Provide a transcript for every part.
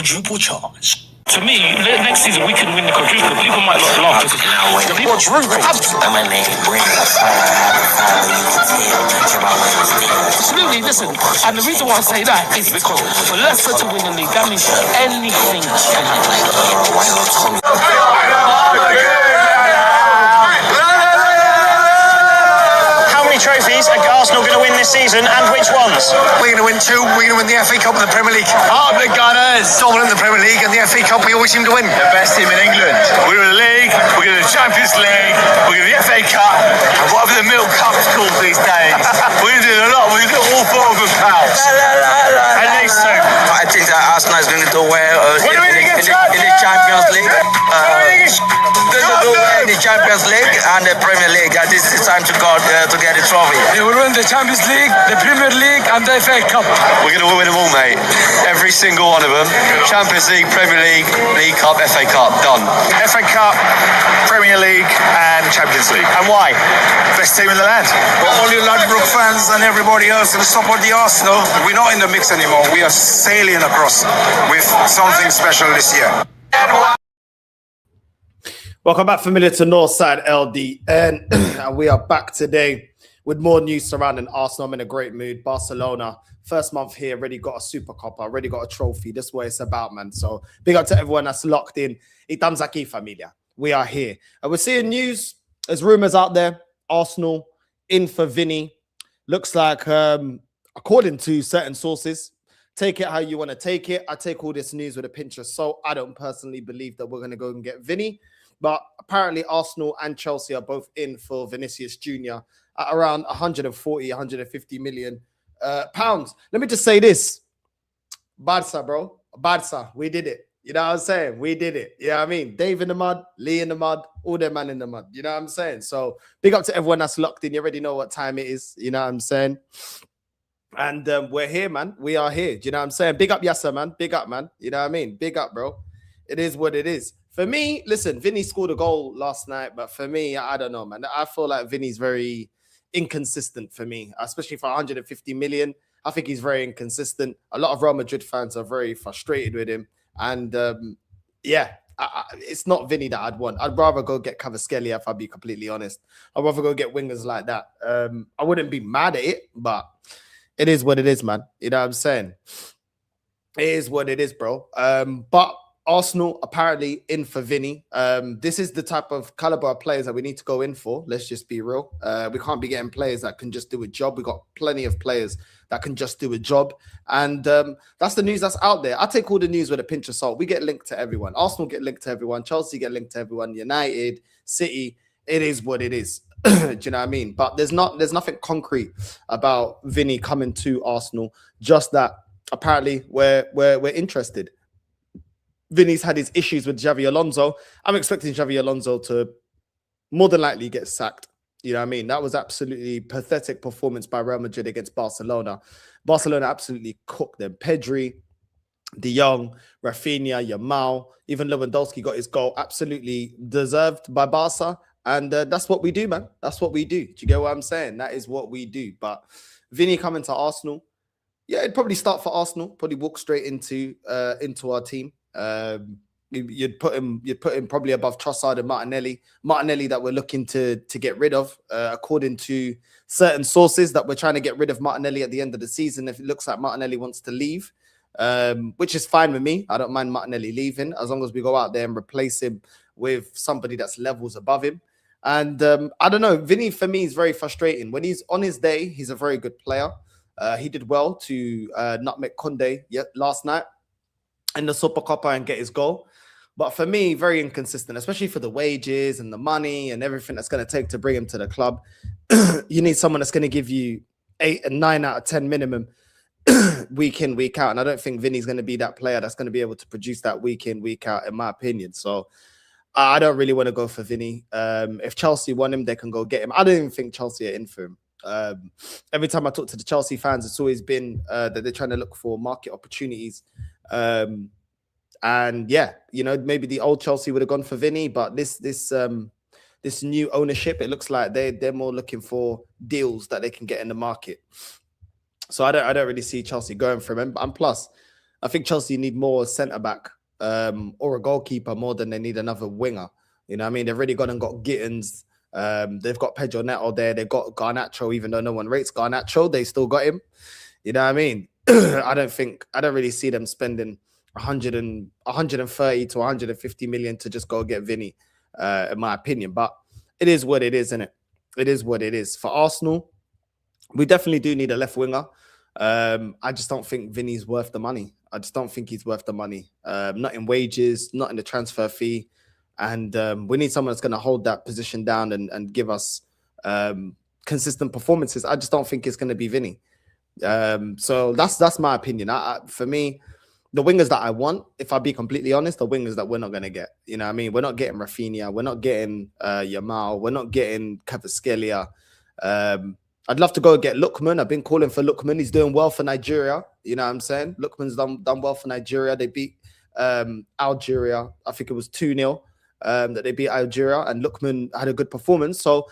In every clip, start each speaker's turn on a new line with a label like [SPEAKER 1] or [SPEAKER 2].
[SPEAKER 1] quadruple charge.
[SPEAKER 2] To me, next season we can win the quadruple. People might not laugh. The people
[SPEAKER 1] My name
[SPEAKER 2] absolutely, listen. And the reason why I say that is because for Leicester to win the league, that means anything can happen.
[SPEAKER 3] Trophies are Arsenal going to win this season, and which ones?
[SPEAKER 4] We're going to win 2. We're going to win the FA Cup and the Premier League.
[SPEAKER 5] Oh, the Gunners!
[SPEAKER 4] Dominant in the Premier League and the FA Cup. We always seem to win.
[SPEAKER 5] The best team in England. We're in the league. We're in the Champions League. We're in the FA Cup, and whatever the Milk Cup is called these days. We're doing a lot. We're doing all 4 of them, pals. At least 2.
[SPEAKER 6] I think that Arsenal is going to do well in the Champions League. In the Champions League and the Premier League. This is time to go to get the trophy.
[SPEAKER 5] They will win the Champions League, the Premier League, and the FA Cup. We're going to win them all, mate. Every single one of them. Champions League, Premier League, League Cup, FA Cup. Done.
[SPEAKER 4] FA Cup, Premier League, and Champions League.
[SPEAKER 3] And why?
[SPEAKER 4] Best team in the land. For all you Ladbroke fans and everybody else who support the Arsenal, we're not in the mix anymore. We are sailing across with something special this year.
[SPEAKER 7] Welcome back, familiar to Northside LDN. And we are back today with more news surrounding Arsenal. I'm in a great mood. Barcelona, first month here, already got a Super Cup, already got a trophy. This is what it's about, man. So big up to everyone that's locked in. Estamos aquí, familia. We are here. And we're seeing news. There's rumours out there. Arsenal in for Vini. Looks like, according to certain sources, take it how you want to take it. I take all this news with a pinch of salt. I don't personally believe that we're going to go and get Vini. But apparently Arsenal and Chelsea are both in for Vinicius Jr. at around 140, 150 million pounds. Let me just say this. Barca, bro. Barca, we did it. You know what I'm saying? We did it. You know what I mean? Dave in the mud, Lee in the mud, all them man in the mud. You know what I'm saying? So big up to everyone that's locked in. You already know what time it is. You know what I'm saying? And we're here, man. We are here. Do you know what I'm saying? Big up Yasser, man. Big up, man. You know what I mean? Big up, bro. It is what it is. For me, listen, Vini scored a goal last night, but for me, I don't know, man. I feel like Vini's very inconsistent for me, especially for 150 million. I think he's very inconsistent. A lot of Real Madrid fans are very frustrated with him. And it's not Vini that I'd want. I'd rather go get Kvaratskhelia, if I'd be completely honest. I'd rather go get wingers like that. I wouldn't be mad at it, but it is what it is, man. You know what I'm saying? It is what it is, bro. But Arsenal apparently in for Vini. This is the type of caliber of players that we need to go in for. Let's just be real. We can't be getting players that can just do a job. We've got plenty of players that can just do a job. And that's the news that's out there. I take all the news with a pinch of salt. We get linked to everyone. Arsenal get linked to everyone. Chelsea get linked to everyone. United, City. It is what it is. Do you know what I mean? But there's nothing concrete about Vini coming to Arsenal. Just that apparently we're interested. Vini's had his issues with Xavi Alonso. I'm expecting Xavi Alonso to more than likely get sacked. You know what I mean? That was absolutely pathetic performance by Real Madrid against Barcelona. Barcelona absolutely cooked them. Pedri, De Jong, Rafinha, Yamal, even Lewandowski got his goal. Absolutely deserved by Barca. And that's what we do, man. That's what we do. Do you get what I'm saying? That is what we do. But Vini coming to Arsenal, yeah, it'd probably start for Arsenal. Probably walk straight into our team. You'd put him probably above Trossard and Martinelli that we're looking to get rid of, according to certain sources, that we're trying to get rid of Martinelli at the end of the season if it looks like Martinelli wants to leave, which is fine with me. I don't mind Martinelli leaving as long as we go out there and replace him with somebody that's levels above him. And I don't know, Vini for me is very frustrating. When he's on his day, he's a very good player. He did well to nutmeg Conde last night in the Super Cup and get his goal. But for me, very inconsistent, especially for the wages and the money and everything that's going to take to bring him to the club. You need someone that's going to give you 8 and 9 out of 10 minimum week in, week out. And I don't think Vini's going to be that player that's going to be able to produce that week in, week out, in my opinion. So I don't really want to go for Vini. If Chelsea want him, they can go get him. I don't even think Chelsea are in for him. Every time I talk to the Chelsea fans, it's always been that they're trying to look for market opportunities. And yeah, you know, maybe the old Chelsea would have gone for Vini, but this new ownership, it looks like they're more looking for deals that they can get in the market. So I don't really see Chelsea going for him. And plus, I think Chelsea need more centre back or a goalkeeper more than they need another winger. You know what I mean? They've already gone and got Gittins. They've got Pedro Neto there. They've got Garnacho, even though no one rates Garnacho, they still got him. You know what I mean? I don't really see them spending 130 to 150 million to just go get Vini, in my opinion. But it is what it is, isn't it? It is what it is. For Arsenal, we definitely do need a left winger. I just don't think Vini's worth the money. I just don't think he's worth the money. Not in wages, not in the transfer fee. And we need someone that's going to hold that position down and give us consistent performances. I just don't think it's going to be Vini. So that's my opinion. For me, the wingers that I want, if I be completely honest, the wingers that we're not going to get. You know what I mean? We're not getting Rafinha. We're not getting Yamal. We're not getting Kvaratskhelia. I'd love to go get Lookman. I've been calling for Lookman. He's doing well for Nigeria. You know what I'm saying? Lookman's done well for Nigeria. They beat Algeria. I think it was 2-0 that they beat Algeria, and Lookman had a good performance. So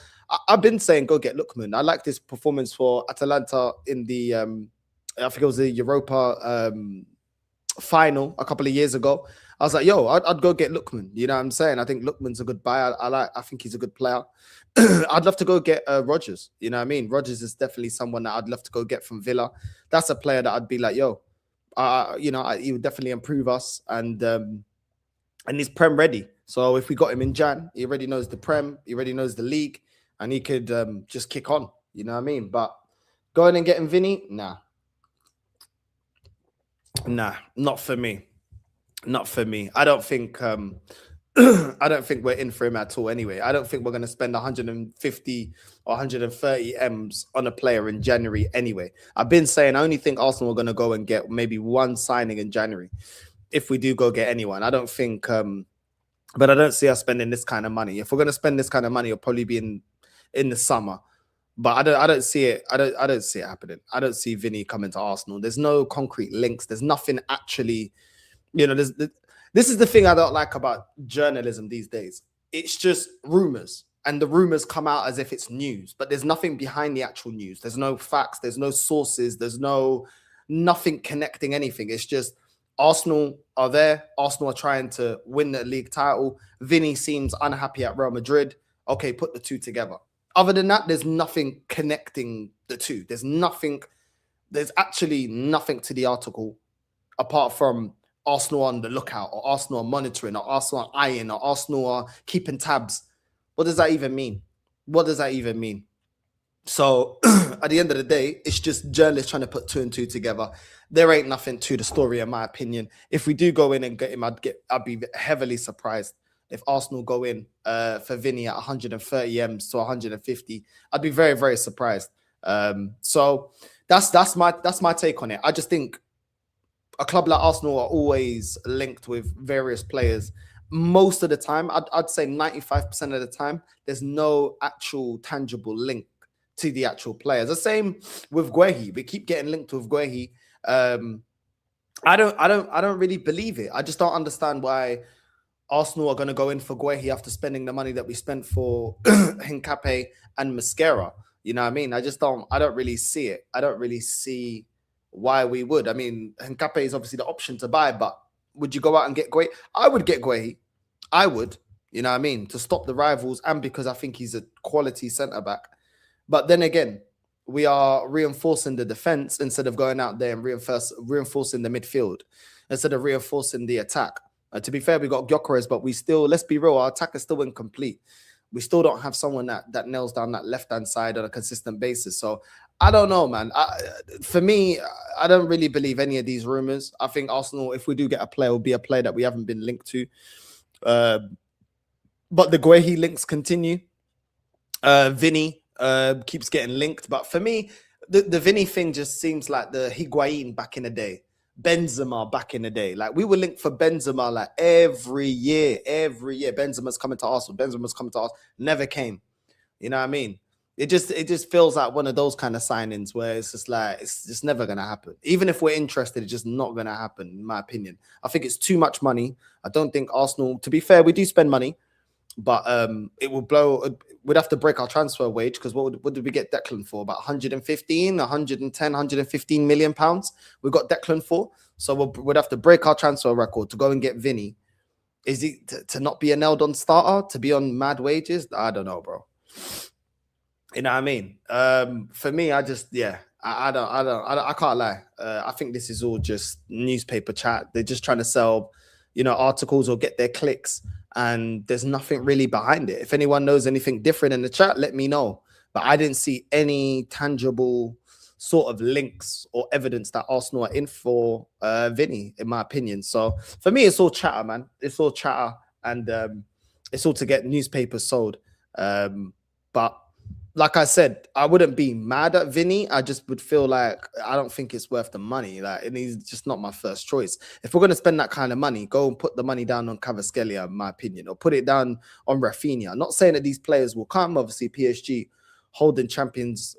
[SPEAKER 7] I've been saying go get Lookman. I like this performance for Atalanta in the, I think it was the Europa final a couple of years ago. I was like, yo, I'd go get Lookman. You know what I'm saying? I think Lookman's a good buy. I think he's a good player. I'd love to go get Rodgers. You know what I mean? Rodgers is definitely someone that I'd love to go get from Villa. That's a player that I'd be like, yo, he would definitely improve us, and he's Prem ready. So if we got him in Jan, he already knows the Prem, he already knows the league, and he could just kick on. You know what I mean? But going and getting Vini, nah, not for me. Not for me. I don't think we're in for him at all anyway. I don't think we're going to spend 150 or 130 M's on a player in January anyway. I've been saying I only think Arsenal are going to go and get maybe one signing in January if we do go get anyone. I don't think, but I don't see us spending this kind of money. If we're going to spend this kind of money, it'll probably be in the summer. But I don't see it. I don't see it happening. I don't see Vini coming to Arsenal. There's no concrete links. There's nothing actually. You know, this is the thing I don't like about journalism these days. It's just rumors, and the rumors come out as if it's news, but there's nothing behind the actual news. There's no facts. There's no sources. There's nothing connecting anything. It's just Arsenal are there. Arsenal are trying to win the league title. Vini seems unhappy at Real Madrid. Okay, put the two together. Other than that, there's nothing connecting the two. There's actually nothing to the article apart from Arsenal on the lookout, or Arsenal are monitoring, or Arsenal are eyeing, or Arsenal are keeping tabs. What does that even mean? What does that even mean? So at the end of the day, it's just journalists trying to put two and two together. There ain't nothing to the story, in my opinion. If we do go in and get him, I'd be heavily surprised if Arsenal go in for Vini at 130 M's to 150. I'd be very, very surprised. So that's my take on it. I just think a club like Arsenal are always linked with various players. Most of the time, I'd say 95% of the time, there's no actual tangible link to the actual players. The same with Guehi. We keep getting linked with Guehi. I don't really believe it. I just don't understand why Arsenal are going to go in for Guehi after spending the money that we spent for Hincapié and Mascara. You know what I mean? I don't really see it. I don't really see why we would. I mean, Hincapié is obviously the option to buy, but would you go out and get Guehi? I would get Guehi. I would, you know what I mean, to stop the rivals, and because I think he's a quality centre-back. But then again, we are reinforcing the defence instead of going out there and reinforcing the midfield, instead of reinforcing the attack. To be fair, we got Gyökeres, but we still, let's be real, our attack is still incomplete. We still don't have someone that nails down that left-hand side on a consistent basis. So I don't know, man. For me, I don't really believe any of these rumors. I think Arsenal, if we do get a player, will be a player that we haven't been linked to. But the Guehi links continue. Vini keeps getting linked. But for me, the Vini thing just seems like the Higuain back in the day. Benzema back in the day. Like, we were linked for Benzema like every year. Benzema's coming to Arsenal. Never came. You know what I mean? It just feels like one of those kind of signings where it's just like, it's just never going to happen. Even if we're interested, it's just not going to happen, in my opinion. I think it's too much money. I don't think Arsenal, to be fair, we do spend money. but it will blow. We'd have to break our transfer wage because what did we get Declan for? About 115, 110, 115 million pounds. We got Declan for, so we'd have to break our transfer record to go and get Vini. Is he to not be a nailed on starter, to be on mad wages? I don't know, bro. You know what I mean? For me, I just I can't lie. I think this is all just newspaper chat. They're just trying to sell, articles or get their clicks, and there's nothing really behind it. If anyone knows anything different in the chat, let me know. But I didn't see any tangible sort of links or evidence that Arsenal are in for Vini, in my opinion. So for me, it's all chatter, man. It's all chatter, and it's all to get newspapers sold. But like I said, I wouldn't be mad at Vini. I just would feel like I don't think it's worth the money. Like, and he's just not my first choice. If we're going to spend that kind of money, go and put the money down on Kvaratskhelia, in my opinion, or put it down on Rafinha. I'm not saying that these players will come. Obviously, PSG holding champions,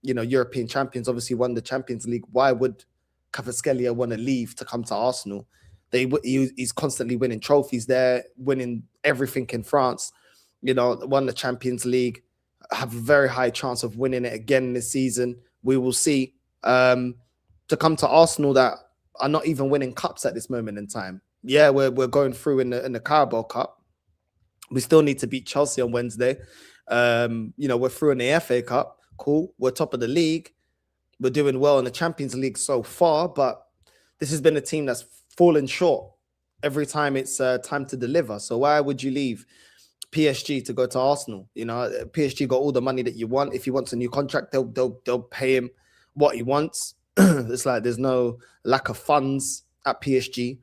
[SPEAKER 7] European champions, obviously won the Champions League. Why would Kvaratskhelia want to leave to come to Arsenal? He's constantly winning trophies there, winning everything in France. Won the Champions League. Have a very high chance of winning it again this season. We will see. To come to Arsenal that are not even winning cups at this moment in time. Yeah, we're going through in the Carabao Cup. We still need to beat Chelsea on Wednesday. We're through in the FA Cup. Cool. We're top of the league. We're doing well in the Champions League so far, but this has been a team that's fallen short every time it's time to deliver. So why would you leave PSG to go to Arsenal? PSG got all the money that you want. If he wants a new contract, they'll pay him what he wants. It's like there's no lack of funds at PSG.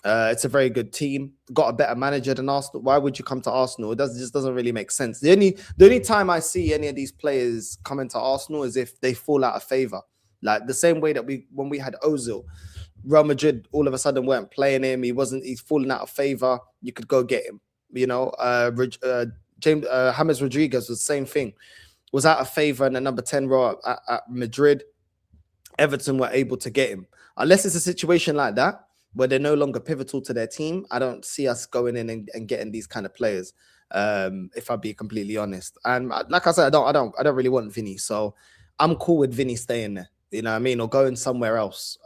[SPEAKER 7] It's a very good team. Got a better manager than Arsenal. Why would you come to Arsenal? It just doesn't really make sense. The only time I see any of these players coming to Arsenal is if they fall out of favor. Like the same way that when we had Ozil, Real Madrid all of a sudden weren't playing him. He's falling out of favor. You could go get him. James Rodriguez was the same thing. Was out of favor in the number 10 role at Madrid. Everton were able to get him. Unless it's a situation like that where they're no longer pivotal to their team, I don't see us going in and getting these kind of players. If I be completely honest, and like I said, I don't really want Vini, so I'm cool with Vini staying there. You know what I mean, or going somewhere else.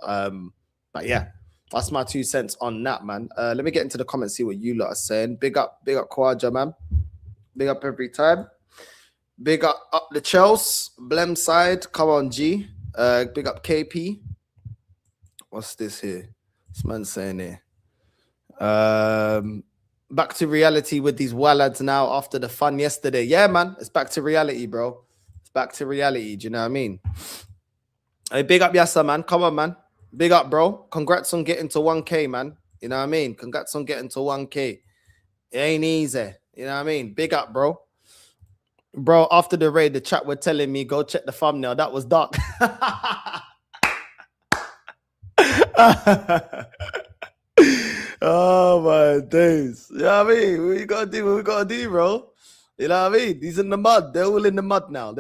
[SPEAKER 7] But yeah, that's my 2 cents on that, man. Let me get into the comments, see what you lot are saying. Big up Kwaja, man. Big up every time. Big up the Chelsea, Blem side. Come on, G. Big up KP. What's this here? This man's saying here. Back to reality with these Wallads now after the fun yesterday. Yeah, man. It's back to reality, bro. It's back to reality. Do you know what I mean? Hey, big up Yasser, man. Come on, man. Big up, bro. Congrats on getting to 1K, man. You know what I mean? Congrats on getting to 1K. It ain't easy. You know what I mean? Big up, bro. Bro, after the raid, the chat were telling me, go check the thumbnail. That was dark. Oh, my days. You know what I mean? We got to do what we got to do, bro. You know what I mean? He's in the mud. They're all in the mud now.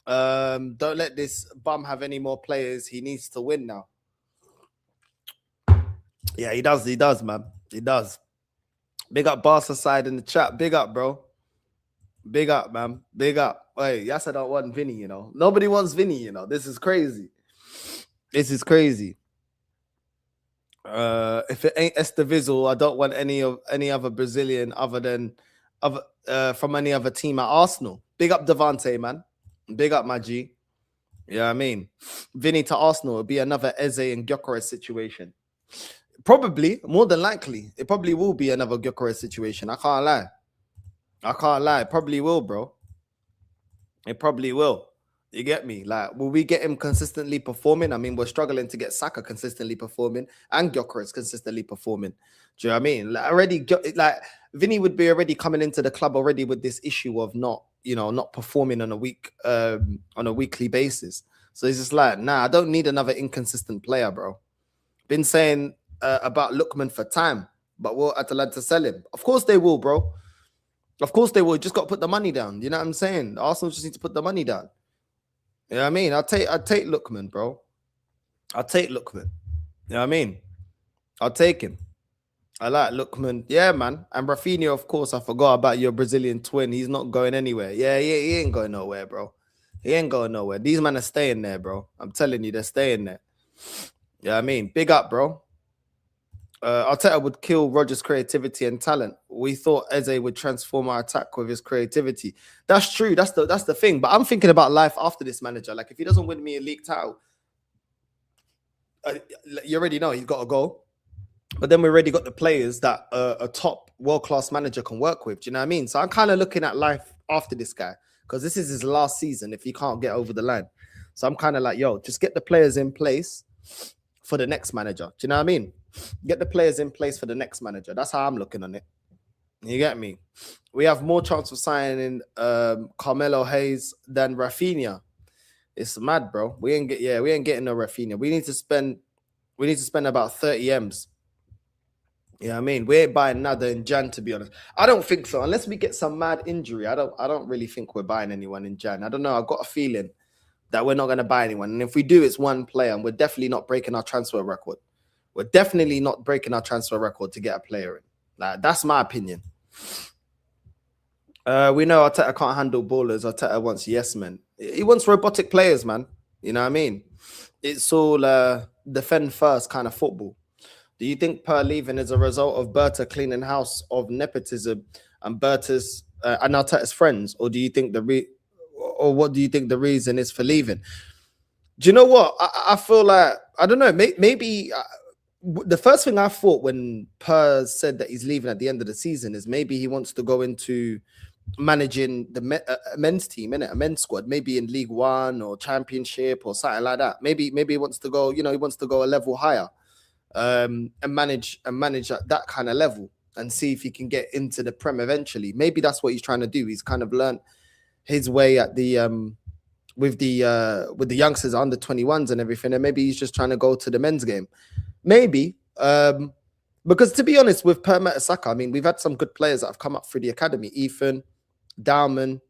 [SPEAKER 7] Don't let this bum have any more players. He needs to win now. Yeah, he does, man. He does. Big up Barca side in the chat. Big up, bro. Big up, man. Big up. Wait, yes, I don't want Vini, Nobody wants Vini, This is crazy. If it ain't Estevizel, I don't want any other Brazilian from any other team at Arsenal. Big up Devante, man. Big up my G. You know what I mean? Vini to Arsenal would be another Eze and Gyökeres situation. Probably, more than likely. It probably will be another Gyökeres situation. I can't lie. It probably will, bro. It probably will. You get me? Like, will we get him consistently performing? I mean, we're struggling to get Saka consistently performing and Gyökeres consistently performing. Do you know what I mean? Like Vini would be already coming into the club already with this issue of not performing on a weekly basis. So he's just like, nah, I don't need another inconsistent player, bro. Been saying about Lookman for time, but will Atalanta sell him? Of course they will, bro. Of course they will. Just got to put the money down. You know what I'm saying? Arsenal just need to put the money down. You know what I mean? I'd take Lookman, bro. I'll take Lookman. You know what I mean? I'll take him. I like Lookman. Yeah, man. And Rafinha, of course, I forgot about your Brazilian twin. He's not going anywhere. Yeah, he ain't going nowhere, bro. He ain't going nowhere. These men are staying there, bro. I'm telling you, they're staying there. Yeah, I mean, big up, bro. Arteta would kill Rodgers' creativity and talent. We thought Eze would transform our attack with his creativity. That's true. That's the thing. But I'm thinking about life after this manager. Like, if he doesn't win me a league title, you already know he's got to go. But then we already got the players that a top world-class manager can work with. Do you know what I mean? So I'm kind of looking at life after this guy because this is his last season if he can't get over the line. So I'm kind of like, yo, just get the players in place for the next manager. Do you know what I mean? Get the players in place for the next manager. That's how I'm looking on it. You get me? We have more chance of signing Carmelo Hayes than Rafinha. It's mad, bro. We ain't getting no Rafinha. We need to spend about 30 M's. You know what I mean? We ain't buying another in Jan, to be honest. I don't think so. Unless we get some mad injury, I don't really think we're buying anyone in Jan. I don't know. I've got a feeling that we're not going to buy anyone. And if we do, it's one player, and we're definitely not breaking our transfer record. We're definitely not breaking our transfer record to get a player in. Like, that's my opinion. We know Arteta can't handle ballers. Arteta wants yes men. He wants robotic players, man. You know what I mean? It's all defend first kind of football. Do you think Per leaving is a result of Berta cleaning house of nepotism and Berta's and Arteta's friends, or do you think what do you think the reason is for leaving? Do you know what? I feel like I don't know. Maybe the first thing I thought when Per said that he's leaving at the end of the season is maybe he wants to go into managing the men's team, innit? A men's squad, maybe in League One or Championship or something like that. Maybe he wants to go. He wants to go a level higher. And manage at that kind of level and see if he can get into the Prem eventually. Maybe that's what he's trying to do. He's kind of learned his way at the with the youngsters under 21s and everything, and maybe he's just trying to go to the men's game. Maybe because to be honest, with Per Saka, I mean, we've had some good players that have come up through the academy. Ethan, Dowman,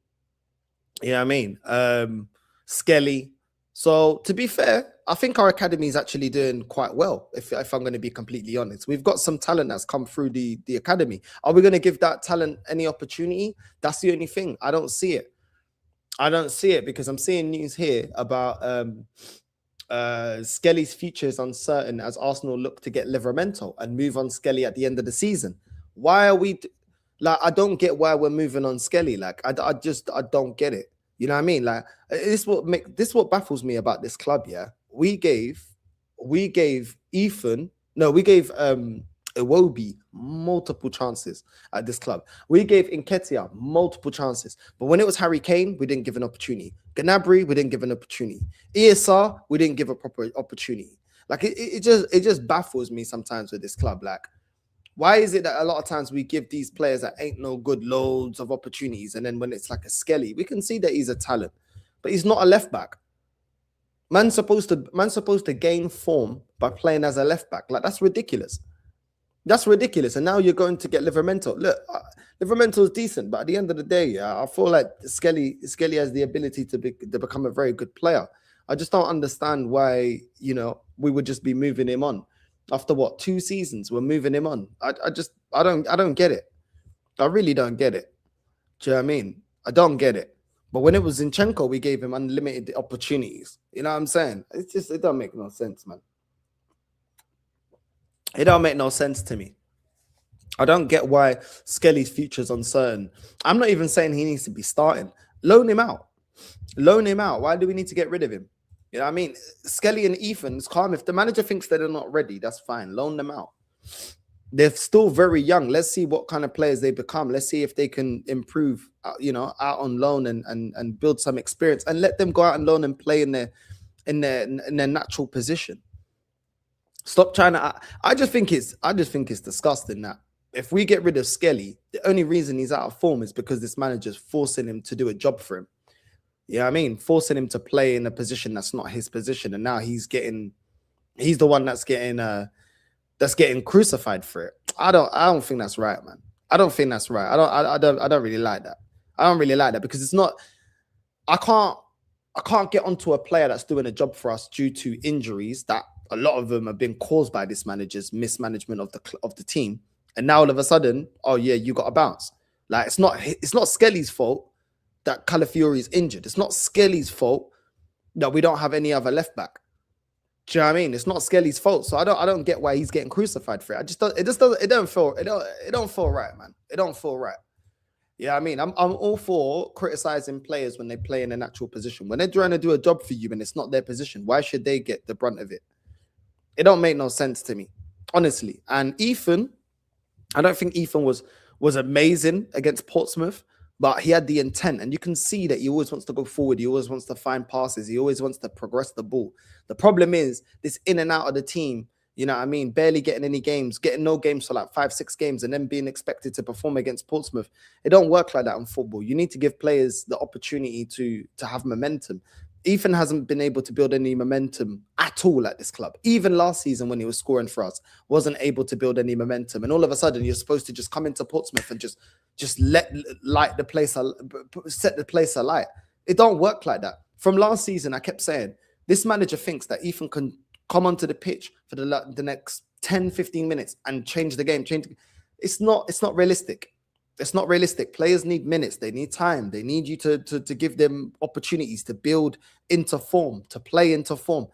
[SPEAKER 7] you know what I mean? Skelly. So to be fair, I think our academy is actually doing quite well, if I'm going to be completely honest. We've got some talent that's come through the academy. Are we going to give that talent any opportunity? That's the only thing. I don't see it. Because I'm seeing news here about Skelly's future is uncertain as Arsenal look to get Livramento and move on Skelly at the end of the season. Why are we... Like, I don't get why we're moving on Skelly. Like, I don't get it. You know what I mean? Like, this what baffles me about this club. Yeah, we gave Iwobi multiple chances at this club. We gave Nketiah multiple chances, but when it was Harry Kane, we didn't give an opportunity. Gnabry, we didn't give an opportunity. ESR, we didn't give a proper opportunity. Like, it just baffles me sometimes with this club. Like, why is it that a lot of times we give these players that ain't no good loads of opportunities, and then when it's like a Skelly, we can see that he's a talent, but he's not a left back. Man's supposed to gain form by playing as a left back. Like, that's ridiculous. That's ridiculous. And now you're going to get Livramento. Look, Livramento is decent, but at the end of the day, I feel like Skelly has the ability to become a very good player. I just don't understand why we would just be moving him on. After what, 2 seasons, we're moving him on. I don't get it. I really don't get it. Do you know what I mean? I don't get it. But when it was Zinchenko, we gave him unlimited opportunities. You know what I'm saying? It don't make no sense, man. It don't make no sense to me. I don't get why Skelly's future is uncertain. I'm not even saying he needs to be starting. Loan him out. Why do we need to get rid of him? You know what I mean? Skelly and Ethan, it's calm. If the manager thinks that they're not ready, that's fine. Loan them out. They're still very young. Let's see what kind of players they become. Let's see if they can improve, out on loan and build some experience, and let them go out on loan and play in their natural position. Stop trying to. I just think it's disgusting that if we get rid of Skelly, the only reason he's out of form is because this manager's forcing him to do a job for him. You know what I mean? Forcing him to play in a position that's not his position, and now he's the one that's getting crucified for it. I don't think that's right, man. I don't think that's right. I don't really like that. I don't really like that because it's not. I can't get onto a player that's doing a job for us due to injuries that a lot of them have been caused by this manager's mismanagement of the team. And now all of a sudden, oh yeah, you got to bounce. Like it's not Skelly's fault that Calafiori is injured. It's not Skelly's fault that we don't have any other left back. Do you know what I mean? It's not Skelly's fault. So I don't get why he's getting crucified for it. It don't feel right, man. It don't feel right. Yeah, I mean, I'm all for criticizing players when they play in a natural position. When they're trying to do a job for you and it's not their position, why should they get the brunt of it? It don't make no sense to me, honestly. And Ethan, I don't think Ethan was amazing against Portsmouth, but he had the intent, and you can see that he always wants to go forward. He always wants to find passes. He always wants to progress the ball. The problem is this in and out of the team. You know what I mean? Barely getting any games, getting no games for like 5-6 games, and then being expected to perform against Portsmouth. It don't work like that in football. You need to give players the opportunity to have momentum. Ethan hasn't been able to build any momentum at all at this club. Even last season when he was scoring for us, wasn't able to build any momentum. And all of a sudden, you're supposed to just come into Portsmouth and just light the place, set the place alight. It don't work like that. From last season, I kept saying, this manager thinks that Ethan can come onto the pitch for the next 10, 15 minutes and change the game. It's not realistic. It's not realistic. Players need minutes. They need time. They need you to give them opportunities to build into form, to play into form.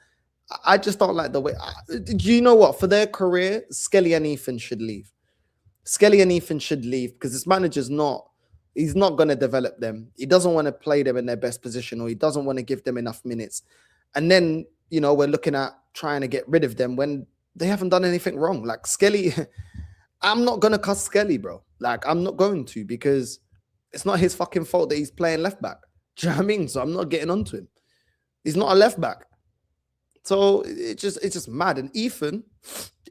[SPEAKER 7] I just don't like the way. Do you know what? For their career, Skelly and Ethan should leave. Skelly and Ethan should leave because this manager's he's not going to develop them. He doesn't want to play them in their best position, or he doesn't want to give them enough minutes. And then, you know, we're looking at trying to get rid of them when they haven't done anything wrong. Like Skelly, I'm not going to cuss Skelly, bro. Like, I'm not going to, because it's not his fucking fault that he's playing left back. Do you know what I mean? So I'm not getting onto him. He's not a left back. So it's just mad. And Ethan,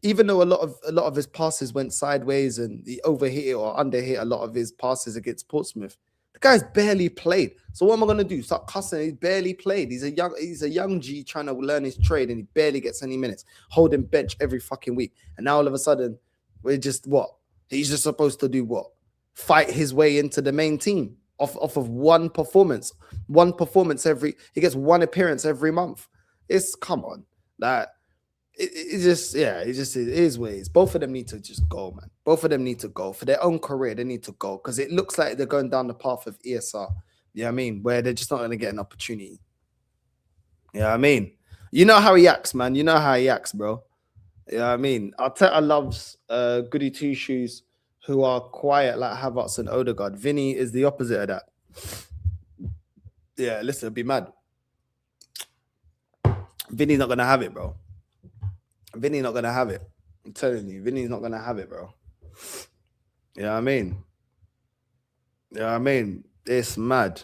[SPEAKER 7] even though a lot of his passes went sideways and he overhit or underhit a lot of his passes against Portsmouth, the guy's barely played. So what am I gonna do? Start cussing? He's barely played. He's a young G trying to learn his trade, and he barely gets any minutes. Holding bench every fucking week, and now all of a sudden we're just what? He's just supposed to do what? Fight his way into the main team off of one performance. He gets one appearance every month. Come on. That it is what it is. Both of them need to just go, man. Both of them need to go. For their own career, they need to go, because it looks like they're going down the path of ESR. You know what I mean? Where they're just not going to get an opportunity. You know what I mean? You know how he acts, man. You know how he acts, bro. You know what I mean? Arteta loves goody two-shoes who are quiet like Havertz and Ødegaard. Vini is the opposite of that. Yeah, listen, it'll be mad. Vini's not going to have it, bro. Vini's not going to have it. I'm telling you, Vini's not going to have it, bro. You know what I mean? You know what I mean? It's mad.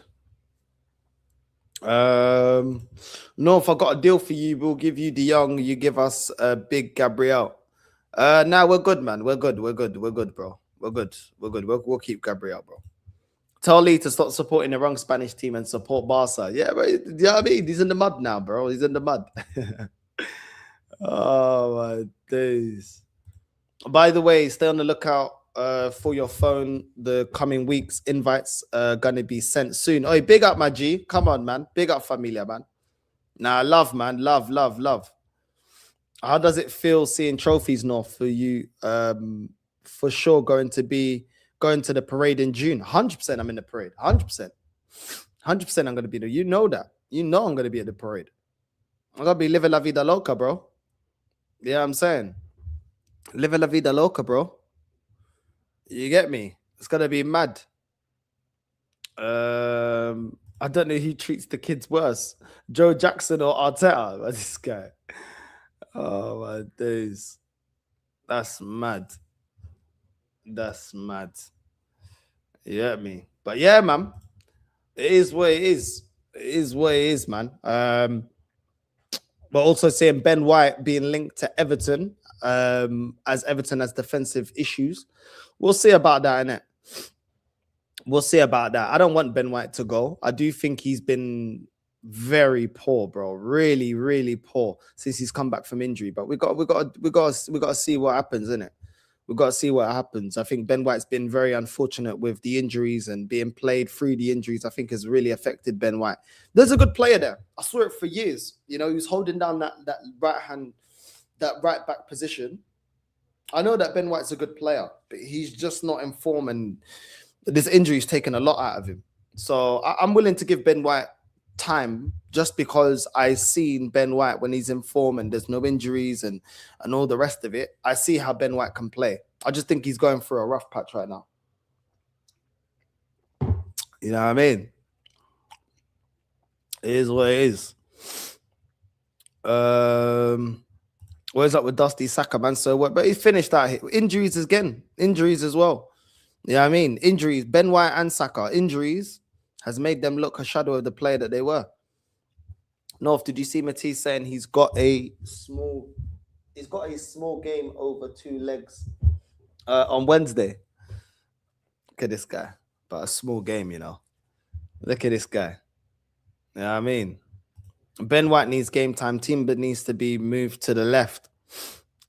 [SPEAKER 7] No, if I got a deal for you, we'll give you De Jong. You give us a big Gabriel. Nah, we're good, man. We're good, bro. We're good. We'll keep Gabriel, bro. Tell Lee to stop supporting the wrong Spanish team and support Barca. Yeah, bro. You know what I mean? He's in the mud now, bro. He's in the mud. Oh, my days. By the way, stay on the lookout for your phone. The coming weeks, invites are going to be sent soon. Oh, big up, my G. Come on, man. Big up, Familia, man. Nah, love, man. Love. How does it feel seeing trophies, North, for you? For sure, going to the parade in June. 100% I'm in the parade. 100%. 100% I'm going to be there. You know that. You know I'm going to be at the parade. I'm going to be living la vida loca, bro. Yeah, I'm saying. Living la vida loca, bro. You get me? It's going to be mad. I don't know who treats the kids worse. Joe Jackson or Arteta. This guy. Oh, my days. That's mad. That's mad. You get me? But yeah, man. It is what it is. It is what it is, man. But also seeing Ben White being linked to Everton, as Everton has defensive issues. We'll see about that, innit? We'll see about that. I don't want Ben White to go. I do think he's been very poor, bro. Really, really poor since he's come back from injury. But we got to see what happens, innit? We've got to see what happens. I think Ben White's been very unfortunate with the injuries and being played through the injuries. I think has really affected Ben White. There's a good player there. I saw it for years. You know, he was holding down that right back position. I know that Ben White's a good player, but he's just not in form, and this injury's taken a lot out of him. So I'm willing to give Ben White time just because I've seen Ben White when he's in form and there's no injuries and all the rest of it. I see how Ben White can play. I just think he's going through a rough patch right now. You know what I mean? It is what it is. Where's up with Dusty Saka, man? So what? But he finished that. Injuries again. Injuries as well. You know what I mean? Injuries. Ben White and Saka. Injuries has made them look a shadow of the player that they were. North, did you see Matisse saying he's got a small game over 2 legs on Wednesday? Look at this guy. But a small game, you know. Look at this guy. You know what I mean? Ben White needs game time. Timber needs to be moved to the left.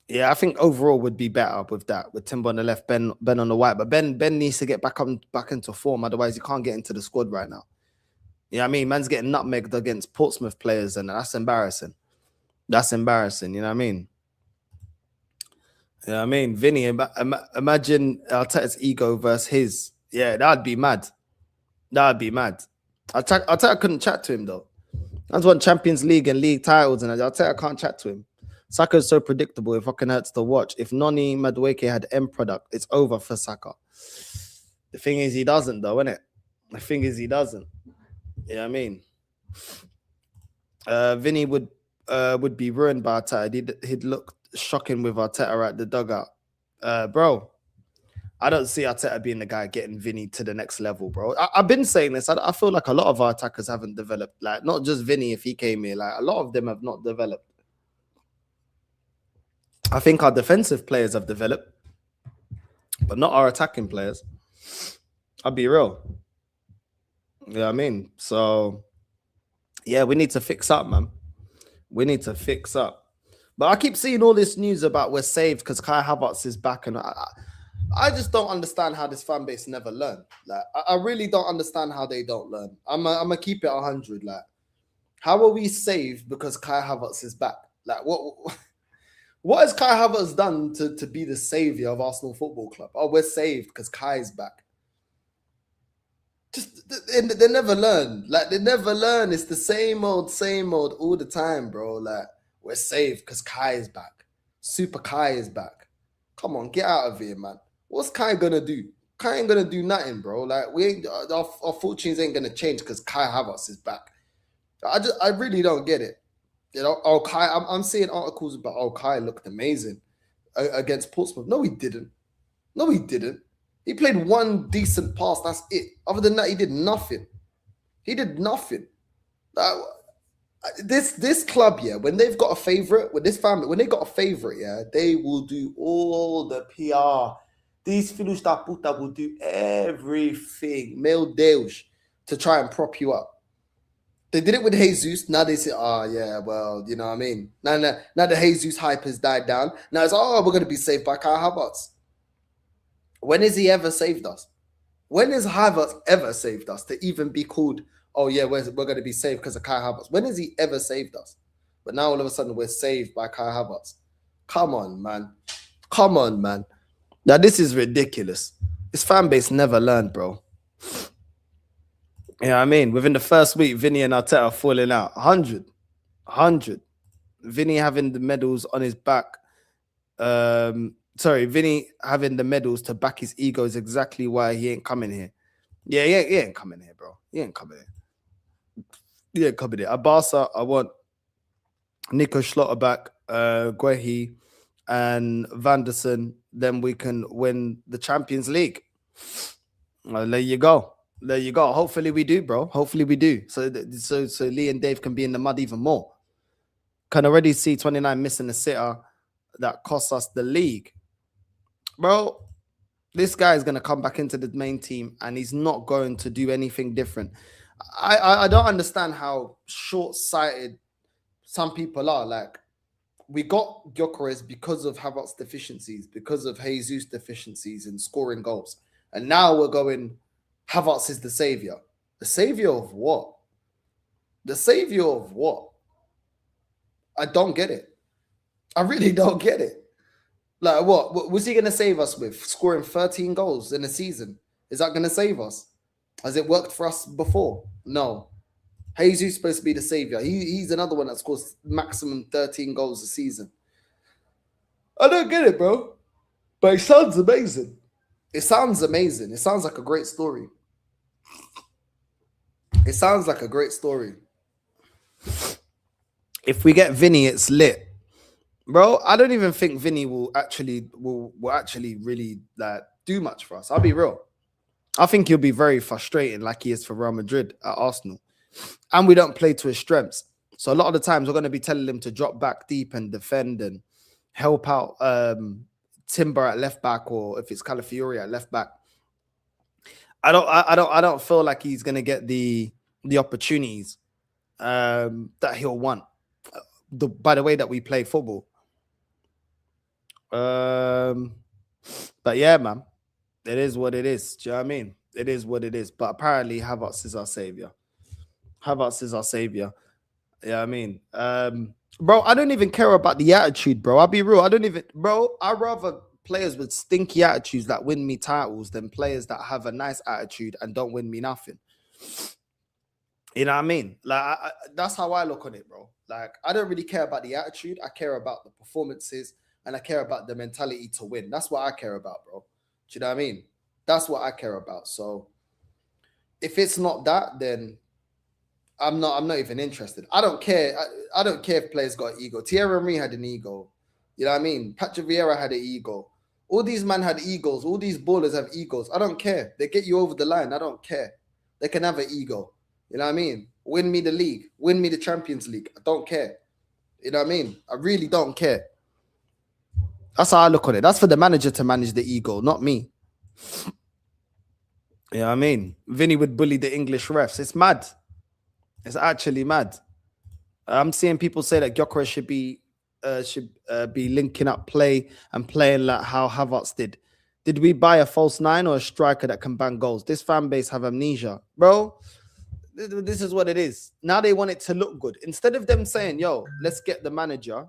[SPEAKER 7] Yeah, I think overall would be better with that. With Timber on the left, Ben on the right. But Ben needs to get back into form. Otherwise, he can't get into the squad right now. You know what I mean? Man's getting nutmegged against Portsmouth players, and that's embarrassing. That's embarrassing. You know what I mean? You know what I mean? Vini, imagine Arteta's ego versus his. Yeah, that'd be mad. That'd be mad. Arteta couldn't chat to him, though. That's won Champions League and league titles, and Arteta can't chat to him. Saka is so predictable. It fucking hurts to watch. If Noni Madueke had end product, it's over for Saka. The thing is, he doesn't, though, innit? The thing is, he doesn't. You know what I mean? Vini would be ruined by Arteta. He'd look shocking with Arteta at the dugout. Bro, I don't see Arteta being the guy getting Vini to the next level, bro. I've been saying this. I feel like a lot of our attackers haven't developed. Like, not just Vini if he came here. Like, a lot of them have not developed. I think our defensive players have developed, but not our attacking players. I'll be real. You know what I mean? So, yeah, we need to fix up, man. We need to fix up. But I keep seeing all this news about we're saved because Kai Havertz is back, and I just don't understand how this fan base never learn. Like, I really don't understand how they don't learn. I'm gonna keep it 100. Like, how are we saved because Kai Havertz is back? Like, what has Kai Havertz done to be the savior of Arsenal Football Club? Oh, we're saved because Kai's back. Just they never learn. Like, they never learn. It's the same old all the time, bro. Like, we're saved because Kai is back. Super Kai is back. Come on, get out of here, man. What's Kai gonna do? Kai ain't gonna do nothing, bro. Like, our fortunes ain't gonna change because Kai Havertz is back. I really don't get it. You know, Kai. I'm seeing articles about Kai looked amazing against Portsmouth. No, he didn't. No, he didn't. He played one decent pass. That's it. Other than that, he did nothing. He did nothing. This club, yeah, when they've got a favorite, with this family, when they got a favorite, yeah, they will do all the PR. These filhos da puta will do everything, meu Deus, to try and prop you up. They did it with Jesus. Now they say, oh, yeah, well, you know what I mean? Now the Jesus hype has died down. Now it's, we're going to be saved by Kai Havertz. When has he ever saved us? When has Havertz ever saved us to even be called, oh, yeah, we're going to be saved because of Kai Havertz? When has he ever saved us? But now all of a sudden we're saved by Kai Havertz. Come on, man. Come on, man. Now this is ridiculous. This fan base never learned, bro. You know what I mean? Within the first week, Vini and Arteta are falling out. 100. Vini having the medals on his back. Vini having the medals to back his ego is exactly why he ain't coming here. Yeah, he ain't coming here, bro. He ain't coming here. He ain't coming here. At Barca, I want Nico Schlotterbeck, Guehi, and Vanderson. Then we can win the Champions League. There you go. There you go. Hopefully we do, bro. Hopefully we do. So Lee and Dave can be in the mud even more. Can already see 29 missing a sitter that costs us the league. Bro, this guy is going to come back into the main team and he's not going to do anything different. I don't understand how short-sighted some people are. Like, we got Gyökeres because of Havertz deficiencies, because of Jesus deficiencies in scoring goals. And now we're going, Havertz is the savior. The savior of what? The savior of what? I don't get it. I really don't get it. Like what was he going to save us with? Scoring 13 goals in a season? Is that going to save us? Has it worked for us before? No. Jesus is supposed to be the savior. He's another one that scores maximum 13 goals a season. I don't get it, bro. But it sounds amazing. It sounds amazing. It sounds like a great story. It sounds like a great story. If we get Vini, it's lit. Bro, I don't even think Vini will actually really like do much for us. I'll be real. I think he'll be very frustrating like he is for Real Madrid at Arsenal. And we don't play to his strengths. So a lot of the times we're going to be telling him to drop back deep and defend and help out Timber at left back, or if it's Calafiori at left back. I don't feel like he's going to get the opportunities that he'll want by the way that we play football. But yeah, man, it is what it is. Do you know what I mean? It is what it is. But apparently Havertz is our savior. Havertz is our savior. Yeah, I mean, bro, I don't even care about the attitude, bro. I'll be real. I'd rather players with stinky attitudes that win me titles than players that have a nice attitude and don't win me nothing. You know what I mean? Like, that's how I look on it, bro. Like, I don't really care about the attitude. I care about the performances and I care about the mentality to win. That's what I care about, bro. Do you know what I mean? That's what I care about. So if it's not that, then I'm not even interested. I don't care. I don't care if players got ego. Thierry Henry had an ego. You know what I mean? Patrick Vieira had an ego. All these men had egos. All these ballers have egos. I don't care. They get you over the line. I don't care. They can have an ego. You know what I mean? Win me the league. Win me the Champions League. I don't care. You know what I mean? I really don't care. That's how I look on it. That's for the manager to manage the ego, not me. You know what I mean? Vini would bully the English refs. It's mad. It's actually mad. I'm seeing people say that Gyökeres should be linking up play and playing like how Havertz did. Did we buy a false nine or a striker that can bang goals? This fan base have amnesia. Bro, this is what it is. Now they want it to look good. Instead of them saying, yo, let's get the manager.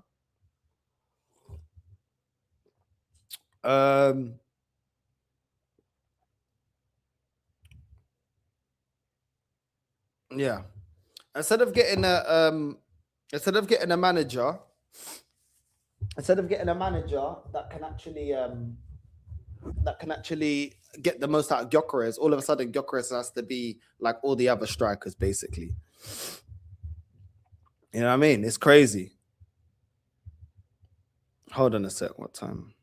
[SPEAKER 7] Yeah. Instead of getting a manager that can actually get the most out of Gyökeres, all of a sudden Gyökeres has to be like all the other strikers, basically. You know what I mean? It's crazy. Hold on a sec. What time?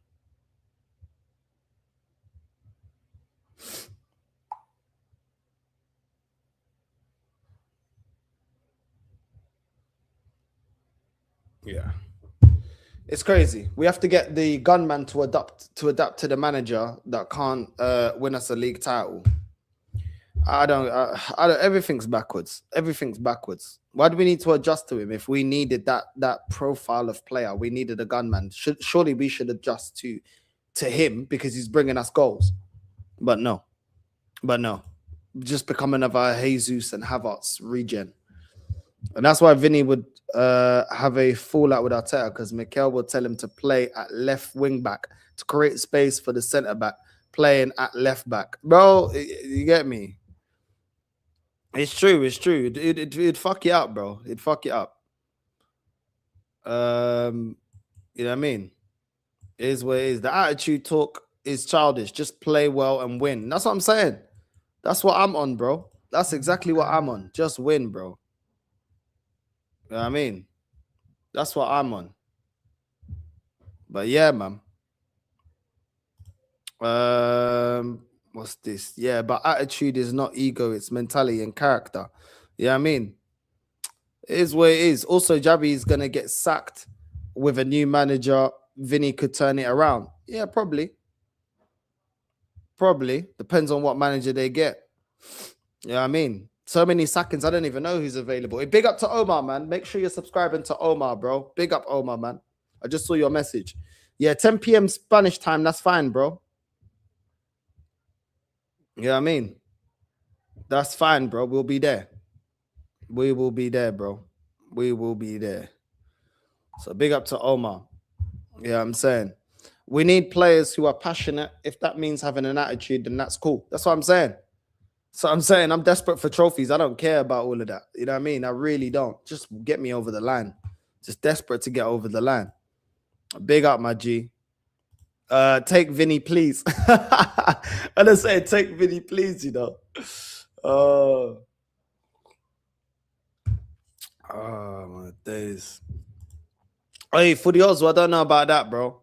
[SPEAKER 7] Yeah. It's crazy. We have to get the gunman to adapt to the manager that can't win us a league title. I don't. Everything's backwards. Everything's backwards. Why do we need to adjust to him? If we needed that profile of player, we needed a gunman. Surely we should adjust to him because he's bringing us goals. But no. Just become another Jesus and Havertz regen. And that's why Vini would have a fallout with Arteta, because Mikel will tell him to play at left wing back to create space for the centre back playing at left back. Bro, you get me? It's true. It'd fuck you up, bro. It'd fuck you up. You know what I mean? It is what it is. The attitude talk is childish. Just play well and win. That's what I'm saying. That's what I'm on, bro. That's exactly what I'm on. Just win, bro. You know what I mean? That's what I'm on. But yeah, man. What's this? Yeah, but attitude is not ego, it's mentality and character. You know what I mean? It is what it is. Also, Javi is going to get sacked with a new manager. Vini could turn it around. Yeah, probably. Depends on what manager they get. You know what I mean? So many sackings, I don't even know who's available. Hey, big up to Omar, man. Make sure you're subscribing to Omar, bro. Big up, Omar, man. I just saw your message. Yeah, 10 p.m. Spanish time. That's fine, bro. You know what I mean? That's fine, bro. We'll be there. We will be there, bro. We will be there. So big up to Omar. Yeah, I'm saying. We need players who are passionate. If that means having an attitude, then that's cool. That's what I'm saying. So I'm saying I'm desperate for trophies. I don't care about all of that. You know what I mean? I really don't. Just get me over the line. Just desperate to get over the line. Big up, my G. Take Vini, please. I just say take Vini, please, you know. Oh, my days. Hey, for the Oswald, I don't know about that, bro.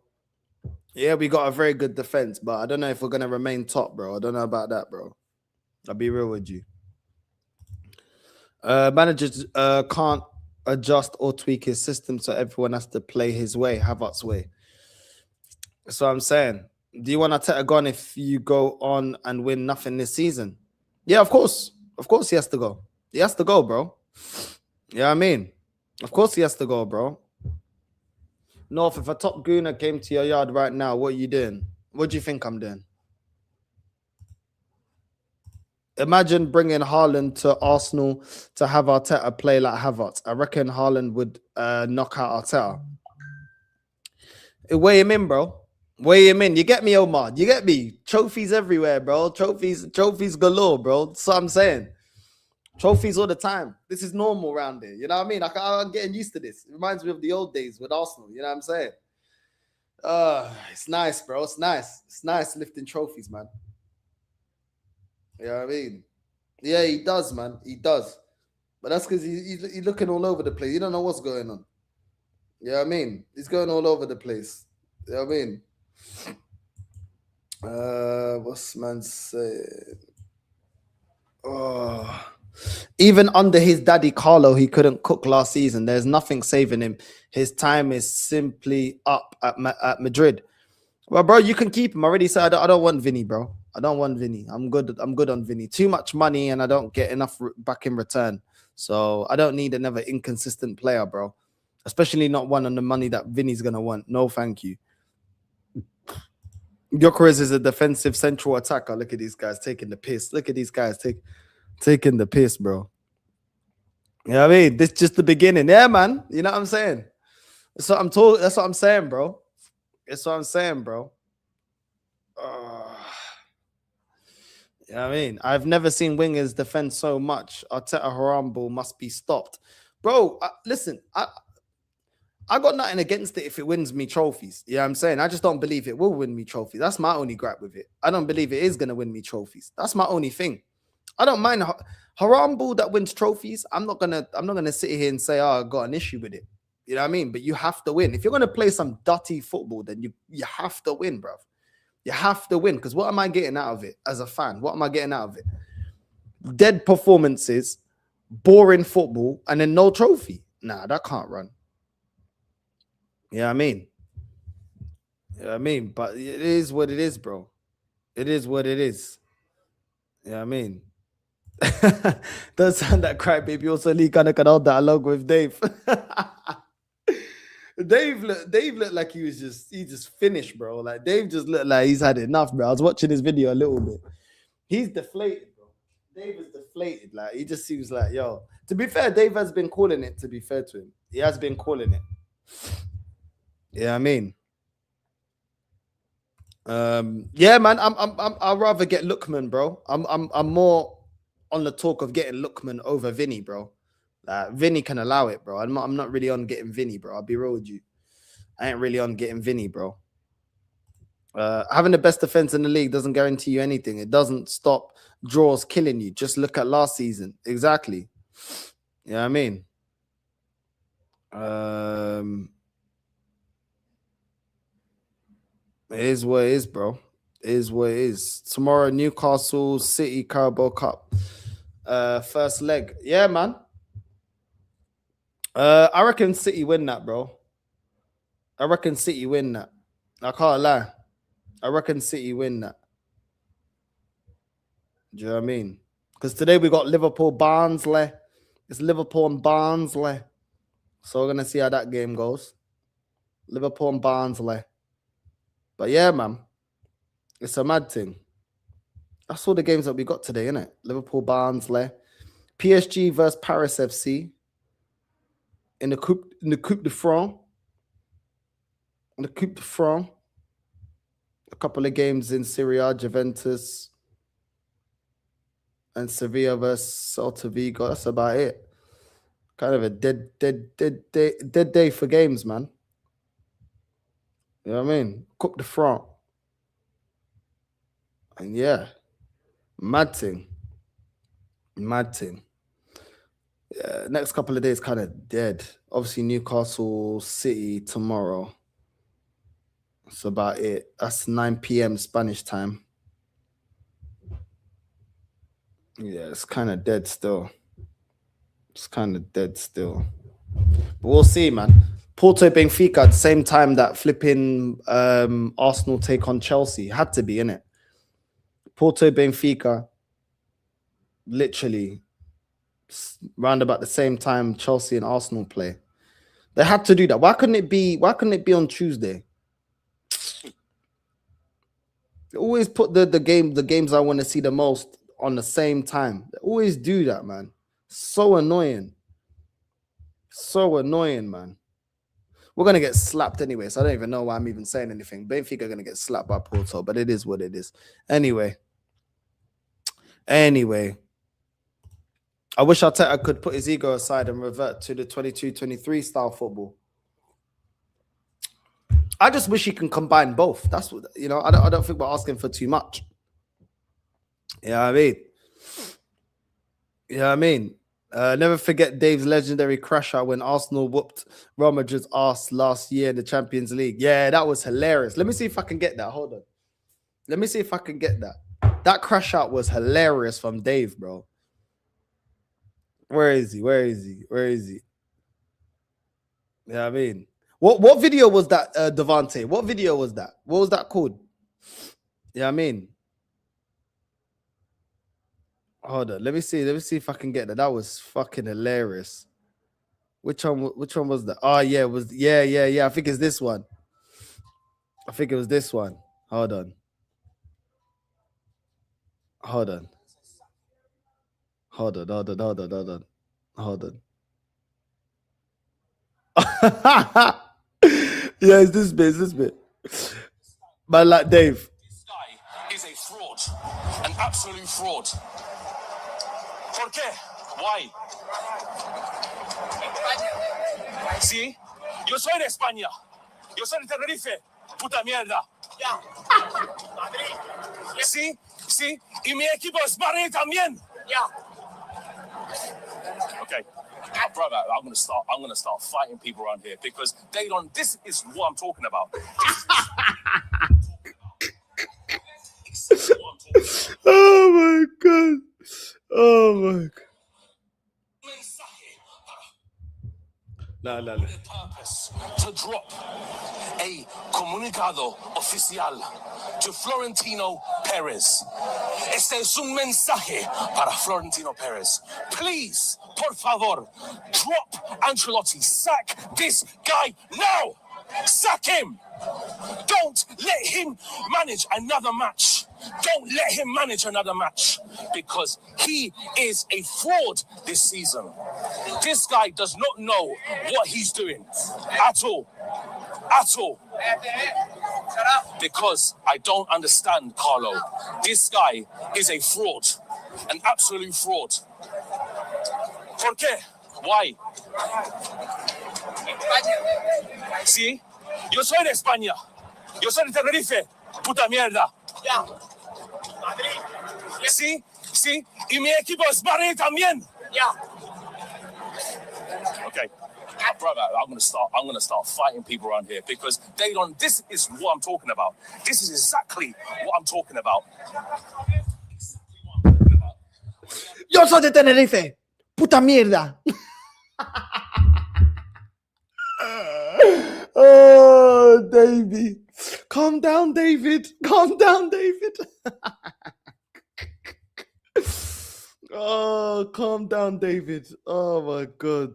[SPEAKER 7] Yeah, we got a very good defense, but I don't know if we're going to remain top, bro. I don't know about that, bro. I'll be real with you. Managers can't adjust or tweak his system, so everyone has to play his way, Havertz way. So I'm saying, do you want Arteta gone if you go on and win nothing this season? Yeah, of course. Of course he has to go. He has to go, bro. You know what I mean? Of course he has to go, bro. North, if a top gooner came to your yard right now, what are you doing? What do you think I'm doing? Imagine bringing Haaland to Arsenal to have Arteta play like Havertz. I reckon Haaland would knock out Arteta. Weigh him in, bro. Weigh him in. You get me, Omar? You get me? Trophies everywhere, bro. Trophies galore, bro. That's what I'm saying. Trophies all the time. This is normal around here. You know what I mean? I'm getting used to this. It reminds me of the old days with Arsenal. You know what I'm saying? It's nice, bro. It's nice. It's nice lifting trophies, man. You know what I mean? Yeah, he does, man. He does. But that's because he's looking all over the place. You don't know what's going on. You know what I mean? He's going all over the place. You know what I mean? What's man saying? Oh. Even under his daddy Carlo, he couldn't cook last season. There's nothing saving him. His time is simply up at Madrid. Well, bro, you can keep him. I already said I don't want Vini, bro. I don't want Vini. I'm good on Vini. Too much money and I don't get enough back in return. So I don't need another inconsistent player, bro. Especially not one on the money that Vini's going to want. No, thank you. Gyökeres is a defensive central attacker. Look at these guys taking the piss. Look at these guys taking the piss, bro. You know what I mean? This is just the beginning. Yeah, man. You know what I'm saying? That's what I'm saying, bro. That's what I'm saying, bro. You know what I mean? I've never seen wingers defend so much. Arteta Harambo must be stopped. Bro, listen, I got nothing against it if it wins me trophies. You know what I'm saying? I just don't believe it will win me trophies. That's my only gripe with it. I don't believe it is going to win me trophies. That's my only thing. I don't mind Harambo that wins trophies. I'm not gonna sit here and say, oh, I got an issue with it. You know what I mean? But you have to win. If you're gonna play some dirty football, then you have to win, bro. You have to win. Because what am I getting out of it as a fan? What am I getting out of it? Dead performances, boring football, and then no trophy. Nah, that can't run. You know what I mean? You know what I mean? But it is what it is, bro. It is what it is. You know what I mean? Don't sound that crybaby. Also, Lee kind of can hold that along with Dave. Dave looked like he just finished, bro. Like Dave just looked like he's had enough, bro. I was watching his video a little bit. He's deflated, bro. Dave is deflated. Like he just seems like, yo. To be fair, Dave has been calling it. To be fair to him, he has been calling it. Yeah, I mean, yeah, man. I'd rather get Lookman, bro. I'm more on the talk of getting Lookman over Vini, bro. Vini can allow it, bro. I'm not really on getting Vini, bro. I'll be real with you. I ain't really on getting Vini, bro. Having the best defense in the league doesn't guarantee you anything. It doesn't stop draws killing you. Just look at last season. Exactly. You know what I mean? It is what it is, bro. It is what it is. Tomorrow, Newcastle City Carabao Cup. First leg. Yeah, man. I reckon City win that, bro. I reckon City win that. I can't lie. I reckon City win that. Do you know what I mean? Because today we got Liverpool Barnsley. It's Liverpool and Barnsley. So we're going to see how that game goes. Liverpool and Barnsley. But yeah, man. It's a mad thing. That's all the games that we got today, innit? Liverpool Barnsley. PSG versus Paris FC. In the Coupe de France. In the Coupe de France. A couple of games in Serie A, Juventus and Sevilla versus Celta Vigo. That's about it. Kind of a dead day for games, man. You know what I mean? Coupe de France. And yeah, mad thing. Yeah, next couple of days kind of dead. Obviously, Newcastle City tomorrow. That's about it. That's 9 p.m. Spanish time. Yeah, it's kind of dead still. But we'll see, man. Porto Benfica at the same time that flipping Arsenal take on Chelsea. Had to be, innit? Porto Benfica, literally, round about the same time Chelsea and Arsenal play. They had to do that. Why couldn't it be on Tuesday? They always put the games I want to see the most on the same time. They always do that, man. So annoying, man. We're gonna get slapped anyway, so I don't even know why I'm even saying anything. Benfica are gonna get slapped by Porto, but it is what it is. Anyway, I wish Arteta could put his ego aside and revert to the 22-23 style football. I just wish he can combine both. That's what, you know. I don't think we're asking for too much. You know what I mean? You know what I mean? Never forget Dave's legendary crash out when Arsenal whooped Real Madrid's ass last year in the Champions League. Yeah, that was hilarious. Let me see if I can get that. Hold on. Let me see if I can get that. That crash out was hilarious from Dave, bro. Where is he? You know what I mean? What video was that, Devante? What video was that? What was that called? You know what I mean? Hold on. Let me see if I can get that. That was fucking hilarious. Which one was that? Oh, yeah, it was yeah. I think it's this one. I think it was this one. Hold on. Yeah, it's this bit. Man, like Dave.
[SPEAKER 2] This guy is a fraud, an absolute fraud. ¿Por qué? Why? Sí, yo soy de España. Yo soy de Tenerife. Puta mierda. Ya. Madrid. Sí. Y mi equipo es Madrid también. Ya. Okay. Brother, I'm gonna start fighting people around here because they don't. This is what I'm talking about.
[SPEAKER 7] Oh my god. No.
[SPEAKER 2] Purpose to drop a comunicado oficial to Florentino Perez. Este es un mensaje para Florentino Perez. Please, por favor, drop Ancelotti. Sack this guy now. Sack him. Don't let him manage another match. Because he is a fraud this season. This guy does not know what he's doing at all. Because I don't understand, Carlo. This guy is a fraud, an absolute fraud. ¿Por qué? Why? Sí, yo soy de España. Yo soy de Tenerife. Puta mierda. Ya. Madrid. Sí. Y mi equipo es Madrid también. Ya. Okay. Brother, I'm gonna start fighting people around here because they don't. This is what I'm talking about. This is exactly what I'm talking about.
[SPEAKER 7] Yo soy de Tenerife. Puta mierda. Oh, Davey. Calm down, David. Oh, calm down, David. Oh, my God.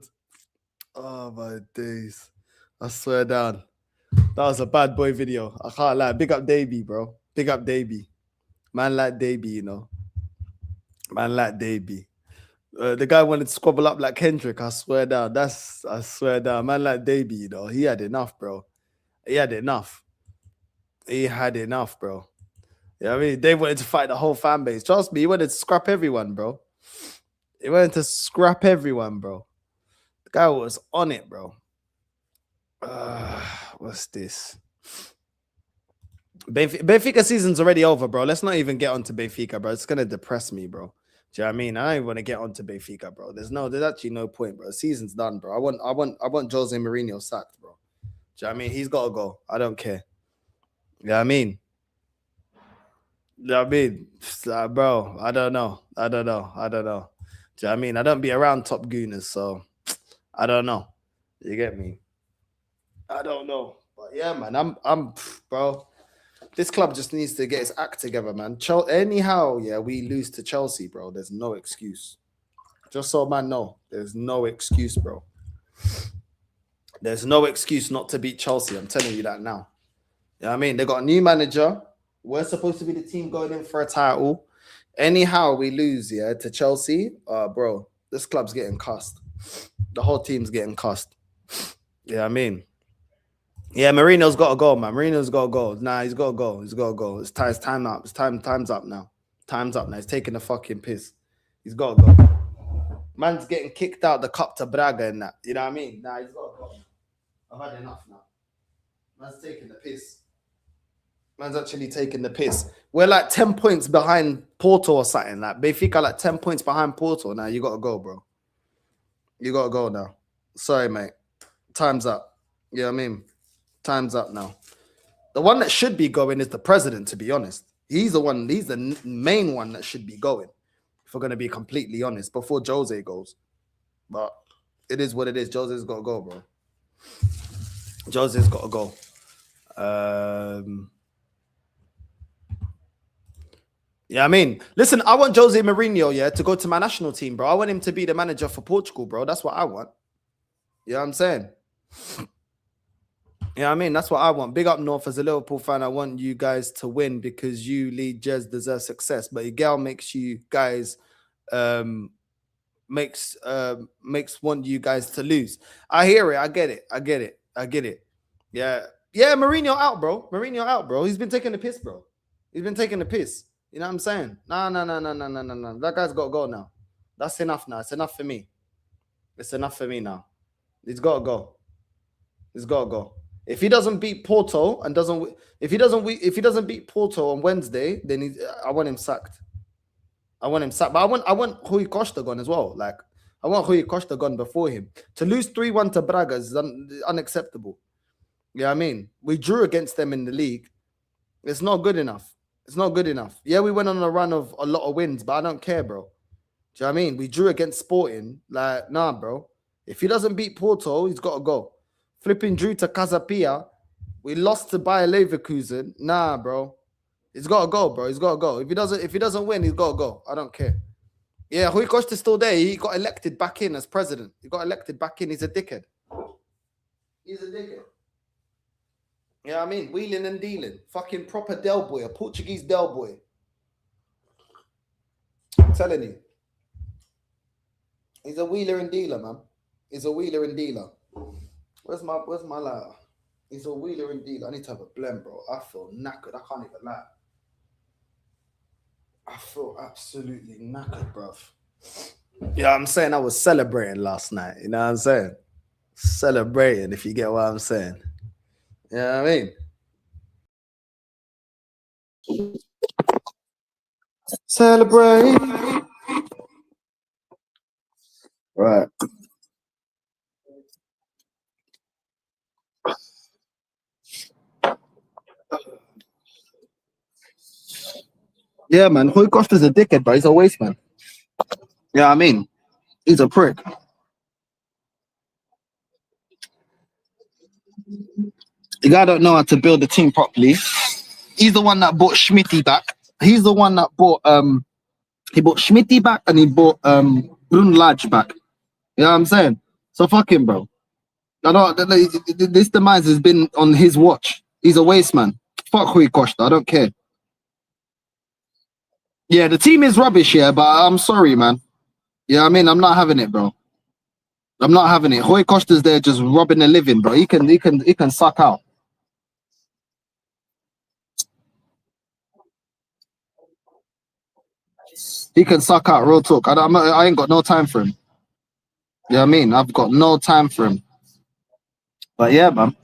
[SPEAKER 7] Oh, my days. I swear down. That was a bad boy video. I can't lie. Big up Davey, bro. Big up Davey. Man like Davey, you know. Man like Davey. The guy wanted to squabble up like Kendrick. I swear down. I swear down. Man like Davey, you know. He had enough, bro. He had enough. He had enough, bro. Yeah, I mean, they wanted to fight the whole fan base. Trust me, he wanted to scrap everyone, bro. He wanted to scrap everyone, bro. The guy was on it, bro. What's this? Benfica season's already over, bro. Let's not even get onto Benfica, bro. It's gonna depress me, bro. Do you know what I mean? I don't even want to get onto Benfica, bro. There's actually no point, bro. The season's done, bro. I want Jose Mourinho sacked, bro. Do you know what I mean? He's gotta go. I don't care. You know what I mean? You know what I mean? Bro, I don't know. Do you know what I mean? I don't be around top gooners, so I don't know. You get me? I don't know. But yeah, man, I'm bro. This club just needs to get its act together, man. Anyhow, yeah, we lose to Chelsea, bro. There's no excuse. Just so man know, there's no excuse, bro. There's no excuse not to beat Chelsea. I'm telling you that now. You know what I mean? They got a new manager. We're supposed to be the team going in for a title. Anyhow, we lose, yeah, to Chelsea. Bro, this club's getting cussed. The whole team's getting cussed. You know what I mean? Yeah, Mourinho's got to go, man. Mourinho's got to go. Nah, he's got to go. He's got to go. It's time up. Time's up now. Time's up now. He's taking the fucking piss. He's got to go. Man's getting kicked out the cup to Braga and that. You know what I mean? Nah, he's got to go. I've had enough now. Man's taking the piss. Man's actually taking the piss. We're like 10 points behind Porto or something. Like Benfica like 10 points behind Porto. Now you got to go, bro. You got to go now. Sorry, mate. Time's up. You know what I mean? Time's up now. The one that should be going is the president, to be honest. He's the main one that should be going, if we're going to be completely honest, before Jose goes. But it is what it is. Jose's got to go, bro. Jose's got to go. Yeah, I mean, listen, I want Jose Mourinho, yeah, to go to my national team, bro. I want him to be the manager for Portugal, bro. That's what I want. You know what I'm saying? Yeah, I mean, that's what I want. Big up North. As a Liverpool fan, I want you guys to win because you, Lee, Jez, deserve success. But Miguel makes you guys makes want you guys to lose. I hear it. I get it. Yeah, Mourinho out, bro. He's been taking the piss, bro. He's been taking the piss. You know what I'm saying? No. That guy's got to go now. That's enough now. It's enough for me. It's enough for me now. He's got to go. He's got to go. If he doesn't beat Porto and if he doesn't beat Porto on Wednesday, then I want him sacked. But I want Rui Costa gone as well. Like I want Rui Costa gone before him. To lose 3-1 to Braga is unacceptable. You know what I mean? We drew against them in the league. It's not good enough. Yeah, we went on a run of a lot of wins, but I don't care, bro. Do you know what I mean? We drew against Sporting. Like, nah, bro. If he doesn't beat Porto, he's got to go. Flipping drew to Casapia. We lost to Bayer Leverkusen. Nah, bro. He's got to go, bro. He's got to go. If he doesn't win, he's got to go. I don't care. Yeah, Rui Costa's still there. He got elected back in as president. He's a dickhead. You know what I mean? Wheeling and dealing. Fucking proper Del Boy. A Portuguese Del Boy. I'm telling you. He's a wheeler and dealer, man. Where's my lighter? He's a wheeler and dealer. I need to have a blend, bro. I feel knackered. I can't even lie. I feel absolutely knackered, bro. Yeah, I'm saying I was celebrating last night. You know what I'm saying? Celebrating, if you get what I'm saying. You know what I mean? Celebrate. Right. Yeah, man. Rui Costa's a dickhead, but he's a waste man. Yeah, I mean, he's a prick. The guy don't know how to build a team properly. He's the one that bought Schmitty back. He bought Schmitty back and he bought Brun Lage back. You know what I'm saying? So fuck him, bro. This demise has been on his watch. He's a waste man. Fuck Rui Costa. I don't care. Yeah, the team is rubbish, yeah, but I'm sorry, man. Yeah, I mean, I'm not having it, bro. I'm not having it. Rui Costa's there just robbing a living, bro. He can suck out. He can suck out, real talk. I ain't got no time for him. You know what I mean? I've got no time for him. But yeah, man.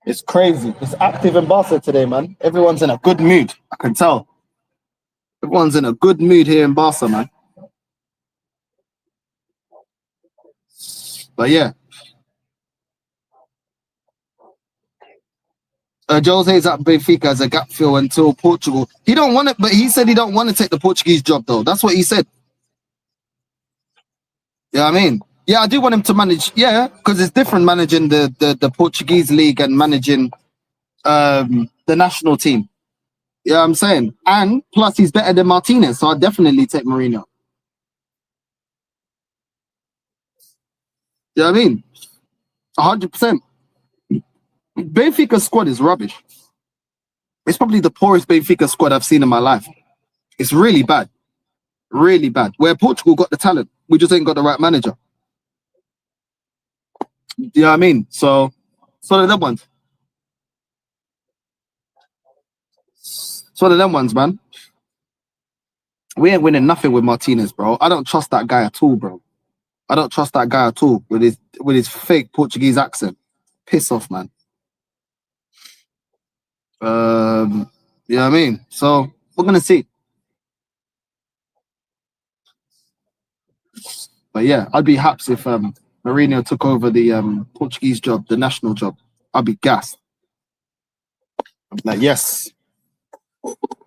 [SPEAKER 7] It's crazy. It's active in Barca today, man. Everyone's in a good mood. I can tell. Everyone's in a good mood here in Barca, man. But yeah. Jose's at Benfica as a gap fill until Portugal. He don't want it, but he said he don't want to take the Portuguese job, though. That's what he said. You know what I mean? Yeah, I do want him to manage. Yeah, because it's different managing the Portuguese league and managing the national team. You know what I'm saying? And plus, he's better than Martinez, so I'd definitely take Mourinho. You know what I mean? 100%. Benfica's squad is rubbish. It's probably the poorest Benfica squad I've seen in my life. It's really bad. Really bad. Where Portugal got the talent, we just ain't got the right manager. You know what I mean? So it's one of them ones. It's one of them ones, man. We ain't winning nothing with Martinez, bro. I don't trust that guy at all, bro. I don't trust that guy at all with his fake Portuguese accent. Piss off, man. You know what I mean? So we're gonna see. But yeah, I'd be happy if Mourinho took over the Portuguese job, the national job. I'd be gassed. I'm like, yes.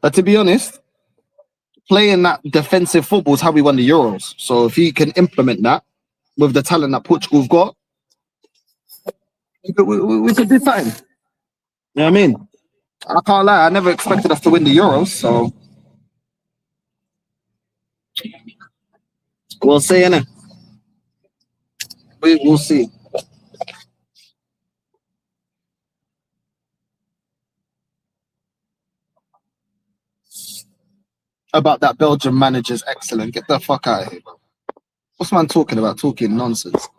[SPEAKER 7] But to be honest, playing that defensive football is how we won the Euros. So if he can implement that with the talent that Portugal's got, we could do something. You know what I mean? I can't lie, I never expected us to win the Euros, so we'll see, innit? We'll see. About that Belgian manager's excellent. Get the fuck out of here, bro. What's man talking about? Talking nonsense.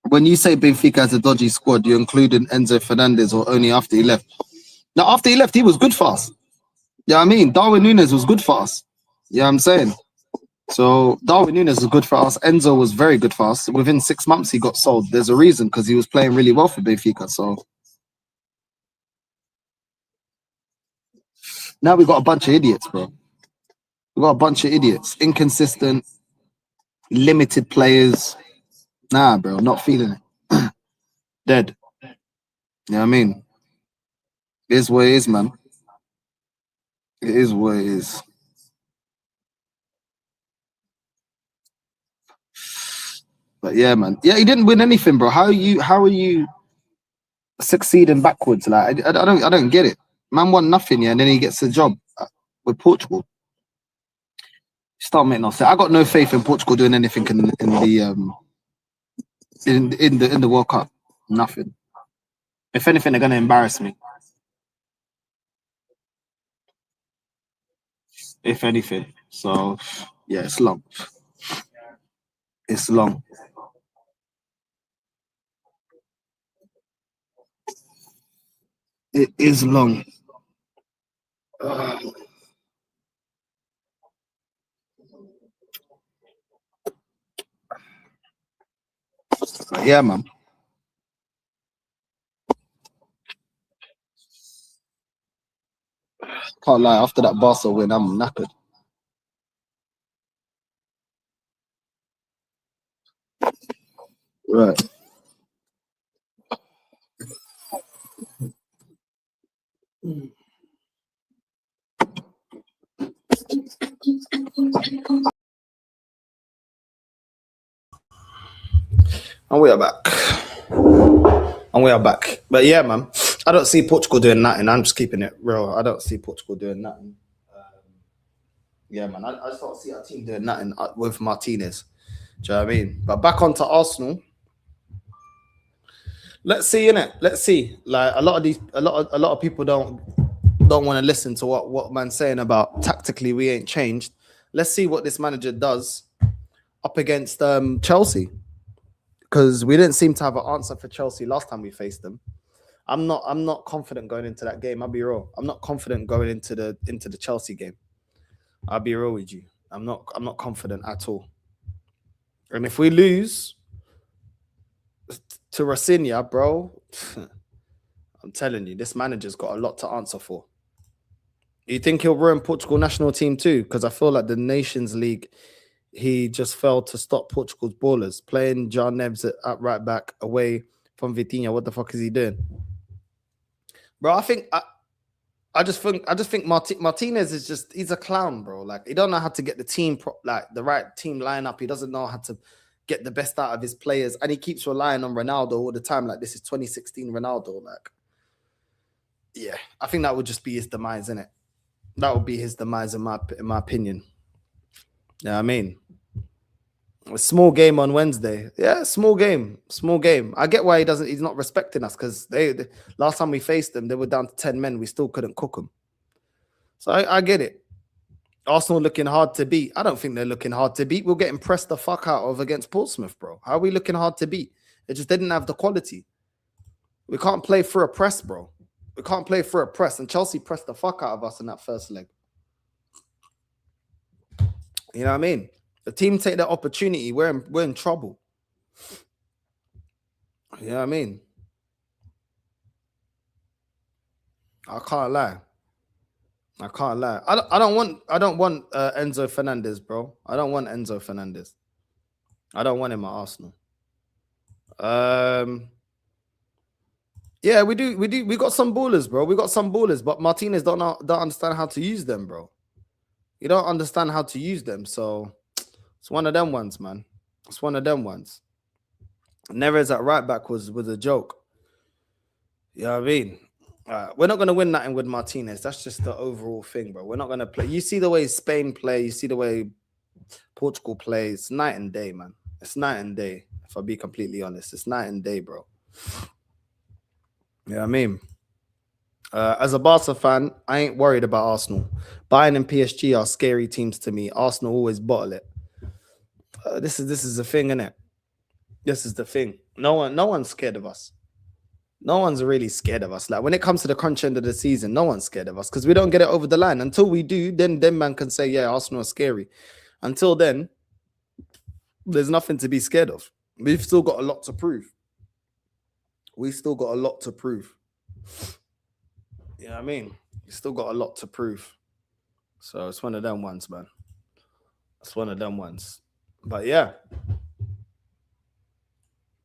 [SPEAKER 7] When you say Benfica has a dodgy squad, you're including Enzo Fernandez or only after he left? Now, after he left, he was good for us. Yeah, I mean, Darwin Núñez was good for us. Yeah, I'm saying. So Darwin Núñez was good for us. Enzo was very good for us. Within 6 months, he got sold. There's a reason, because he was playing really well for Benfica. So now we got a bunch of idiots, bro. We got a bunch of idiots. Inconsistent, limited players. Nah, bro, not feeling it. Dead. You know what I mean? It is what it is, man. It is what it is. But yeah, man. Yeah, he didn't win anything, bro. How are you succeeding backwards? Like, I don't get it. Man won nothing, yeah, and then he gets a job with Portugal. Start making no sense. I got no faith in Portugal doing anything in the World Cup. Nothing. If anything, they're gonna embarrass me. If anything. So yeah, it's long. It's long. It is long. Yeah, man. Can't lie, after that Barca win, I'm knackered. Right. And we are back. But yeah, man, I don't see Portugal doing nothing. I'm just keeping it real. I don't see Portugal doing nothing. Yeah, man, I just don't see our team doing nothing with Martinez. Do you know what I mean? But back onto Arsenal. Let's see, innit? Let's see. Like a lot of people don't want to listen to what man's saying about tactically we ain't changed. Let's see what this manager does up against Chelsea. Because we didn't seem to have an answer for Chelsea last time we faced them. I'm not confident going into that game. I'll be real. I'm not confident going into the Chelsea game. I'll be real with you. I'm not confident at all. And if we lose to Rafinha, bro, I'm telling you, this manager's got a lot to answer for. You think he'll ruin Portugal national team too? Because I feel like the Nations League, he just failed to stop Portugal's ballers. Playing John Neves at right back away from Vitinha. What the fuck is he doing? Bro, I just think Martinez is he's a clown, bro. Like, he don't know how to get the team, the right team lineup. He doesn't know how to get the best out of his players. And he keeps relying on Ronaldo all the time. Like, this is 2016 Ronaldo. Like, yeah, I think that would just be his demise, innit? That would be his demise in my opinion. Yeah, you know what I mean, a small game on Wednesday. Yeah, small game. I get why he's not respecting us, because they last time we faced them, they were down to 10 men. We still couldn't cook them. So I get it. Arsenal looking hard to beat. I don't think they're looking hard to beat. We're getting pressed the fuck out of against Portsmouth, bro. How are we looking hard to beat? It just didn't have the quality. We can't play through a press, bro. We can't play through a press. And Chelsea pressed the fuck out of us in that first leg. You know what I mean? The team take that opportunity. We're in trouble. You know what I mean? I can't lie. I don't want Enzo Fernandez, bro. I don't want Enzo Fernandez. I don't want him at Arsenal. Yeah, we do. We got some ballers, bro. We got some ballers, but Martinez don't understand how to use them, bro. You don't understand how to use them, so it's one of them ones, man. It's one of them ones. Neves at right back was a joke. You know what I mean? We're not going to win nothing with Martinez. That's just the overall thing, bro. We're not going to play. You see the way Spain play. You see the way Portugal plays. It's night and day, man. It's night and day. If I be completely honest, it's night and day, bro. You know what I mean? As a Barca fan, I ain't worried about Arsenal. Bayern and PSG are scary teams to me. Arsenal always bottle it. This is the thing, innit? This is the thing. No one's scared of us. No one's really scared of us. Like, when it comes to the crunch end of the season, no one's scared of us because we don't get it over the line. Until we do, then man can say, yeah, Arsenal are scary. Until then, there's nothing to be scared of. We've still got a lot to prove. You know what I mean? We still got a lot to prove. So it's one of them ones, man. It's one of them ones. But yeah.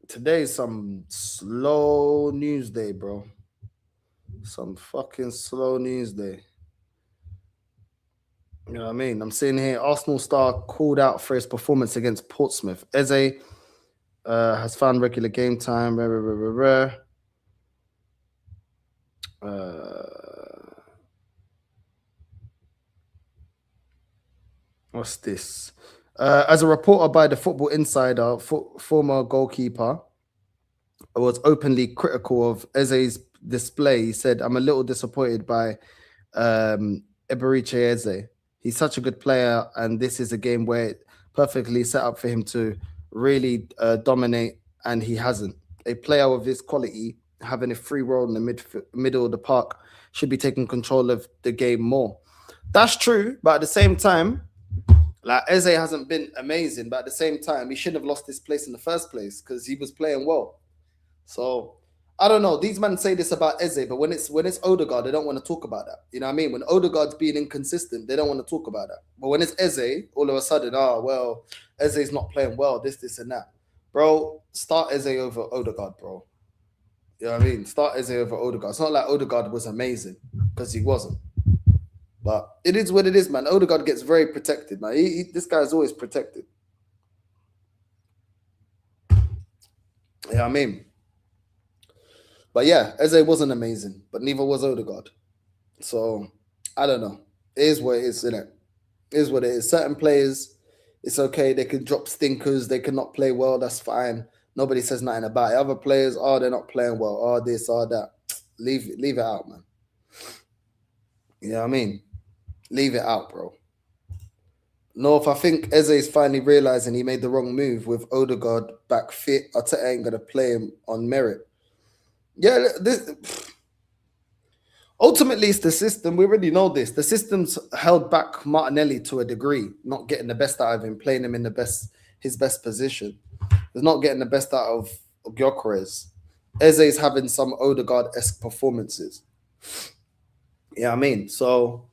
[SPEAKER 7] Today's some slow news day, bro. Some fucking slow news day. You know what I mean? I'm sitting here. Arsenal star called out for his performance against Portsmouth. Eze has found regular game time. What's this? As a reporter by the Football Insider, former goalkeeper was openly critical of Eze's display. He said, I'm a little disappointed by Eberechi Eze. He's such a good player, and this is a game where it perfectly set up for him to really dominate, and he hasn't. A player of this quality, having a free role in the middle of the park, should be taking control of the game more. That's true, but at the same time, like, Eze hasn't been amazing, but at the same time, he shouldn't have lost his place in the first place because he was playing well. So, I don't know. These men say this about Eze, but when it's Ødegaard, they don't want to talk about that. You know what I mean? When Ødegaard's being inconsistent, they don't want to talk about that. But when it's Eze, all of a sudden, Eze's not playing well, this, and that. Bro, start Eze over Ødegaard, bro. You know what I mean? Start Eze over Ødegaard. It's not like Ødegaard was amazing, because he wasn't. But it is what it is, man. Ødegaard gets very protected, man. This guy's always protected. You know what I mean? But yeah, Eze wasn't amazing, but neither was Ødegaard. So, I don't know. It is what it is, isn't it? It is what it is. Certain players, it's okay. They can drop stinkers. They cannot play well. That's fine. Nobody says nothing about it. Other players, they're not playing well. This, that. Leave it out, man. You know what I mean? Leave it out, bro. North, I think Eze is finally realizing he made the wrong move with Ødegaard back fit. Arteta ain't going to play him on merit. Yeah, Ultimately, it's the system. We already know this. The system's held back Martinelli to a degree, not getting the best out of him, playing him in his best position. He's not getting the best out of Gyökeres. Eze is having some Ødegaard-esque performances. Yeah, I mean, so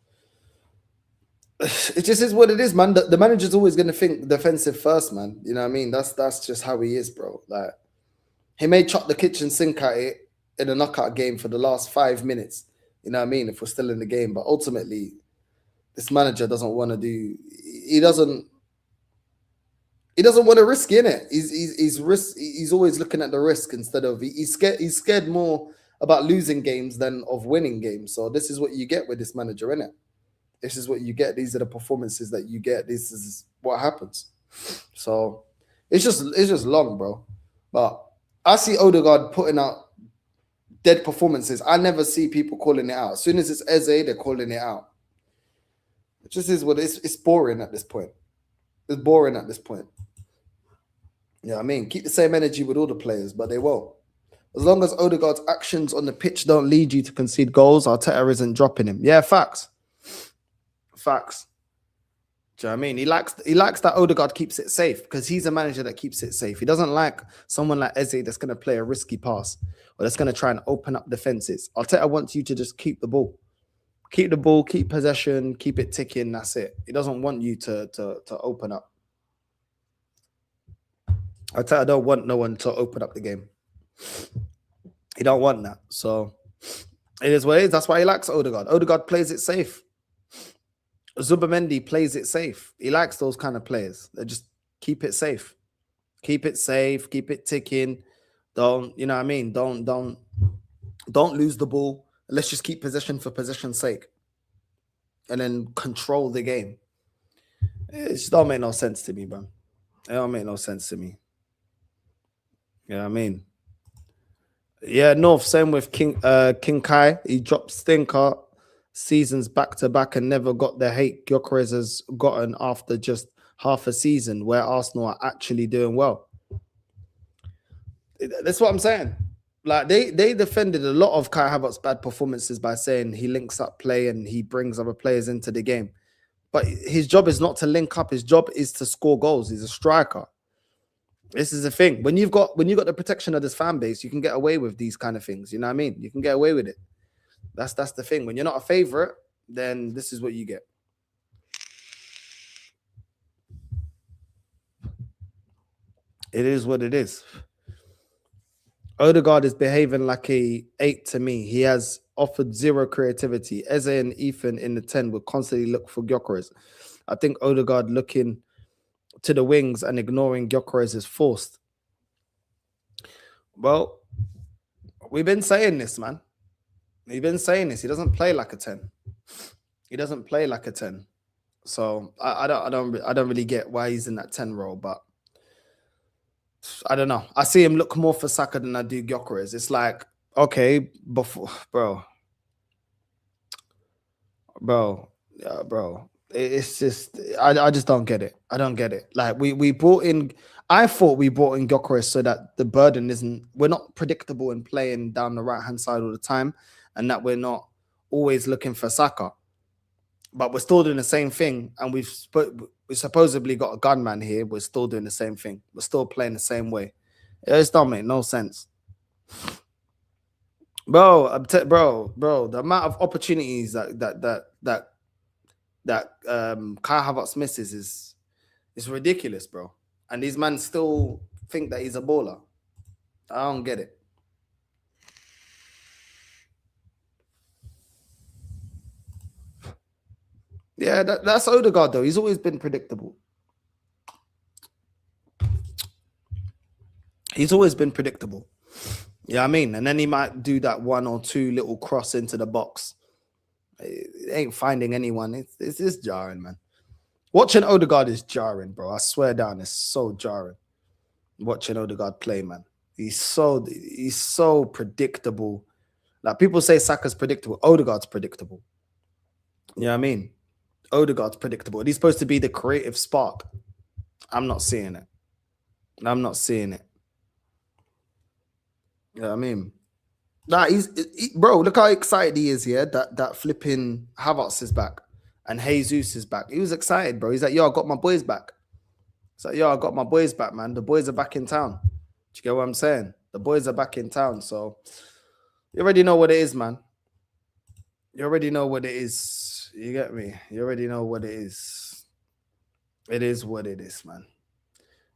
[SPEAKER 7] it just is what it is, man. The manager's always going to think defensive first, man. You know what I mean? That's just how he is, bro. Like, he may chuck the kitchen sink at it in a knockout game for the last 5 minutes. You know what I mean? If we're still in the game, but ultimately, this manager doesn't want to do. He doesn't want to risk in it. He's always looking at the risk instead of he's scared more about losing games than of winning games. So this is what you get with this manager, innit? This is what you get. These are the performances that you get. This is what happens. So it's just long, bro. But I see Ødegaard putting out dead performances. I never see people calling it out. As soon as it's Eze, they're calling it out. It just is what it's boring at this point. It's boring at this point. Yeah, I mean, keep the same energy with all the players, but they won't. As long as Ødegaard's actions on the pitch don't lead you to concede goals, Arteta isn't dropping him. Yeah, facts. Facts. Do you know what I mean? He likes that Ødegaard keeps it safe because he's a manager that keeps it safe. He doesn't like someone like Eze that's going to play a risky pass or that's going to try and open up defenses. Arteta wants you to just keep the ball. Keep the ball, keep possession, keep it ticking, that's it. He doesn't want you to open up. Arteta don't want no one to open up the game. He don't want that. So it is what it is. That's why he likes Ødegaard. Ødegaard plays it safe. Zubamendi plays it safe. He likes those kind of players. They just keep it safe. Keep it safe. Keep it ticking. Don't, you know what I mean? Don't lose the ball. Let's just keep possession for possession's sake. And then control the game. It just don't make no sense to me, man. It don't make no sense to me. You know what I mean? Yeah, North, same with King Kai. He dropped stinker seasons back to back and never got the hate Gyökeres has gotten after just half a season where Arsenal are actually doing well. That's what I'm saying. Like they defended a lot of Kai Havertz's bad performances by saying he links up play and he brings other players into the game. But his job is not to link up. His job is to score goals. He's a striker. This is the thing. When you've got the protection of this fan base, you can get away with these kind of things. You know what I mean? You can get away with it. That's the thing. When you're not a favorite, then this is what you get. It is what it is. Ødegaard is behaving like a 8 to me. He has offered zero creativity. Eze and Ethan in the 10 will constantly look for Gyökeres. I think Ødegaard looking to the wings and ignoring Gyökeres is forced. Well, we've been saying this, man. We've been saying this. He doesn't play like a 10. He doesn't play like a 10. So I don't really get why he's in that 10 role, but I don't know. I see him look more for Saka than I do Gyökeres. It's like, okay, before, bro. It's just, I just don't get it. I don't get it. Like we brought in, I thought we brought in Gyökeres so that the burden isn't, we're not predictable in playing down the right-hand side all the time and that we're not always looking for Saka. But we're still doing the same thing and we supposedly got a gunman here. We're still doing the same thing. We're still playing the same way. It just don't make no sense. Bro, the amount of opportunities that Kai Havertz misses is ridiculous, bro. And these men still think that he's a baller. I don't get it. Yeah, that's Ødegaard, though. He's always been predictable. He's always been predictable. Yeah, I mean, and then he might do that 1 or 2 little cross into the box. It ain't finding anyone. It's just jarring, man. Watching Ødegaard is jarring, bro. I swear down, it's so jarring. Watching Ødegaard play, man. He's so predictable. Like people say Saka's predictable. Ødegaard's predictable. You know what I mean? Ødegaard's predictable. He's supposed to be the creative spark. I'm not seeing it. I'm not seeing it. You know what I mean? Nah, bro. Look how excited he is. Yeah, that flipping Havertz is back and Jesus is back. He was excited, bro. He's like, yo, I got my boys back. It's like, yo, I got my boys back, man. The boys are back in town. Do you get what I'm saying? The boys are back in town. So you already know what it is, man. You already know what it is. You get me? You already know what it is. It is what it is, man.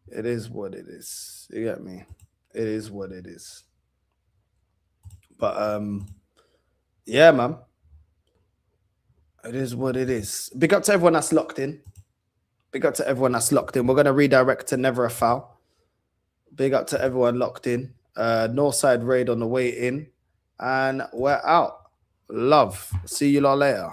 [SPEAKER 7] It is what it is. You get me? It is what it is. But yeah, man. It is what it is. Big up to everyone that's locked in. Big up to everyone that's locked in. We're gonna redirect to Never a Foul. Big up to everyone locked in. Northside raid on the way in. And we're out. Love. See you lot later.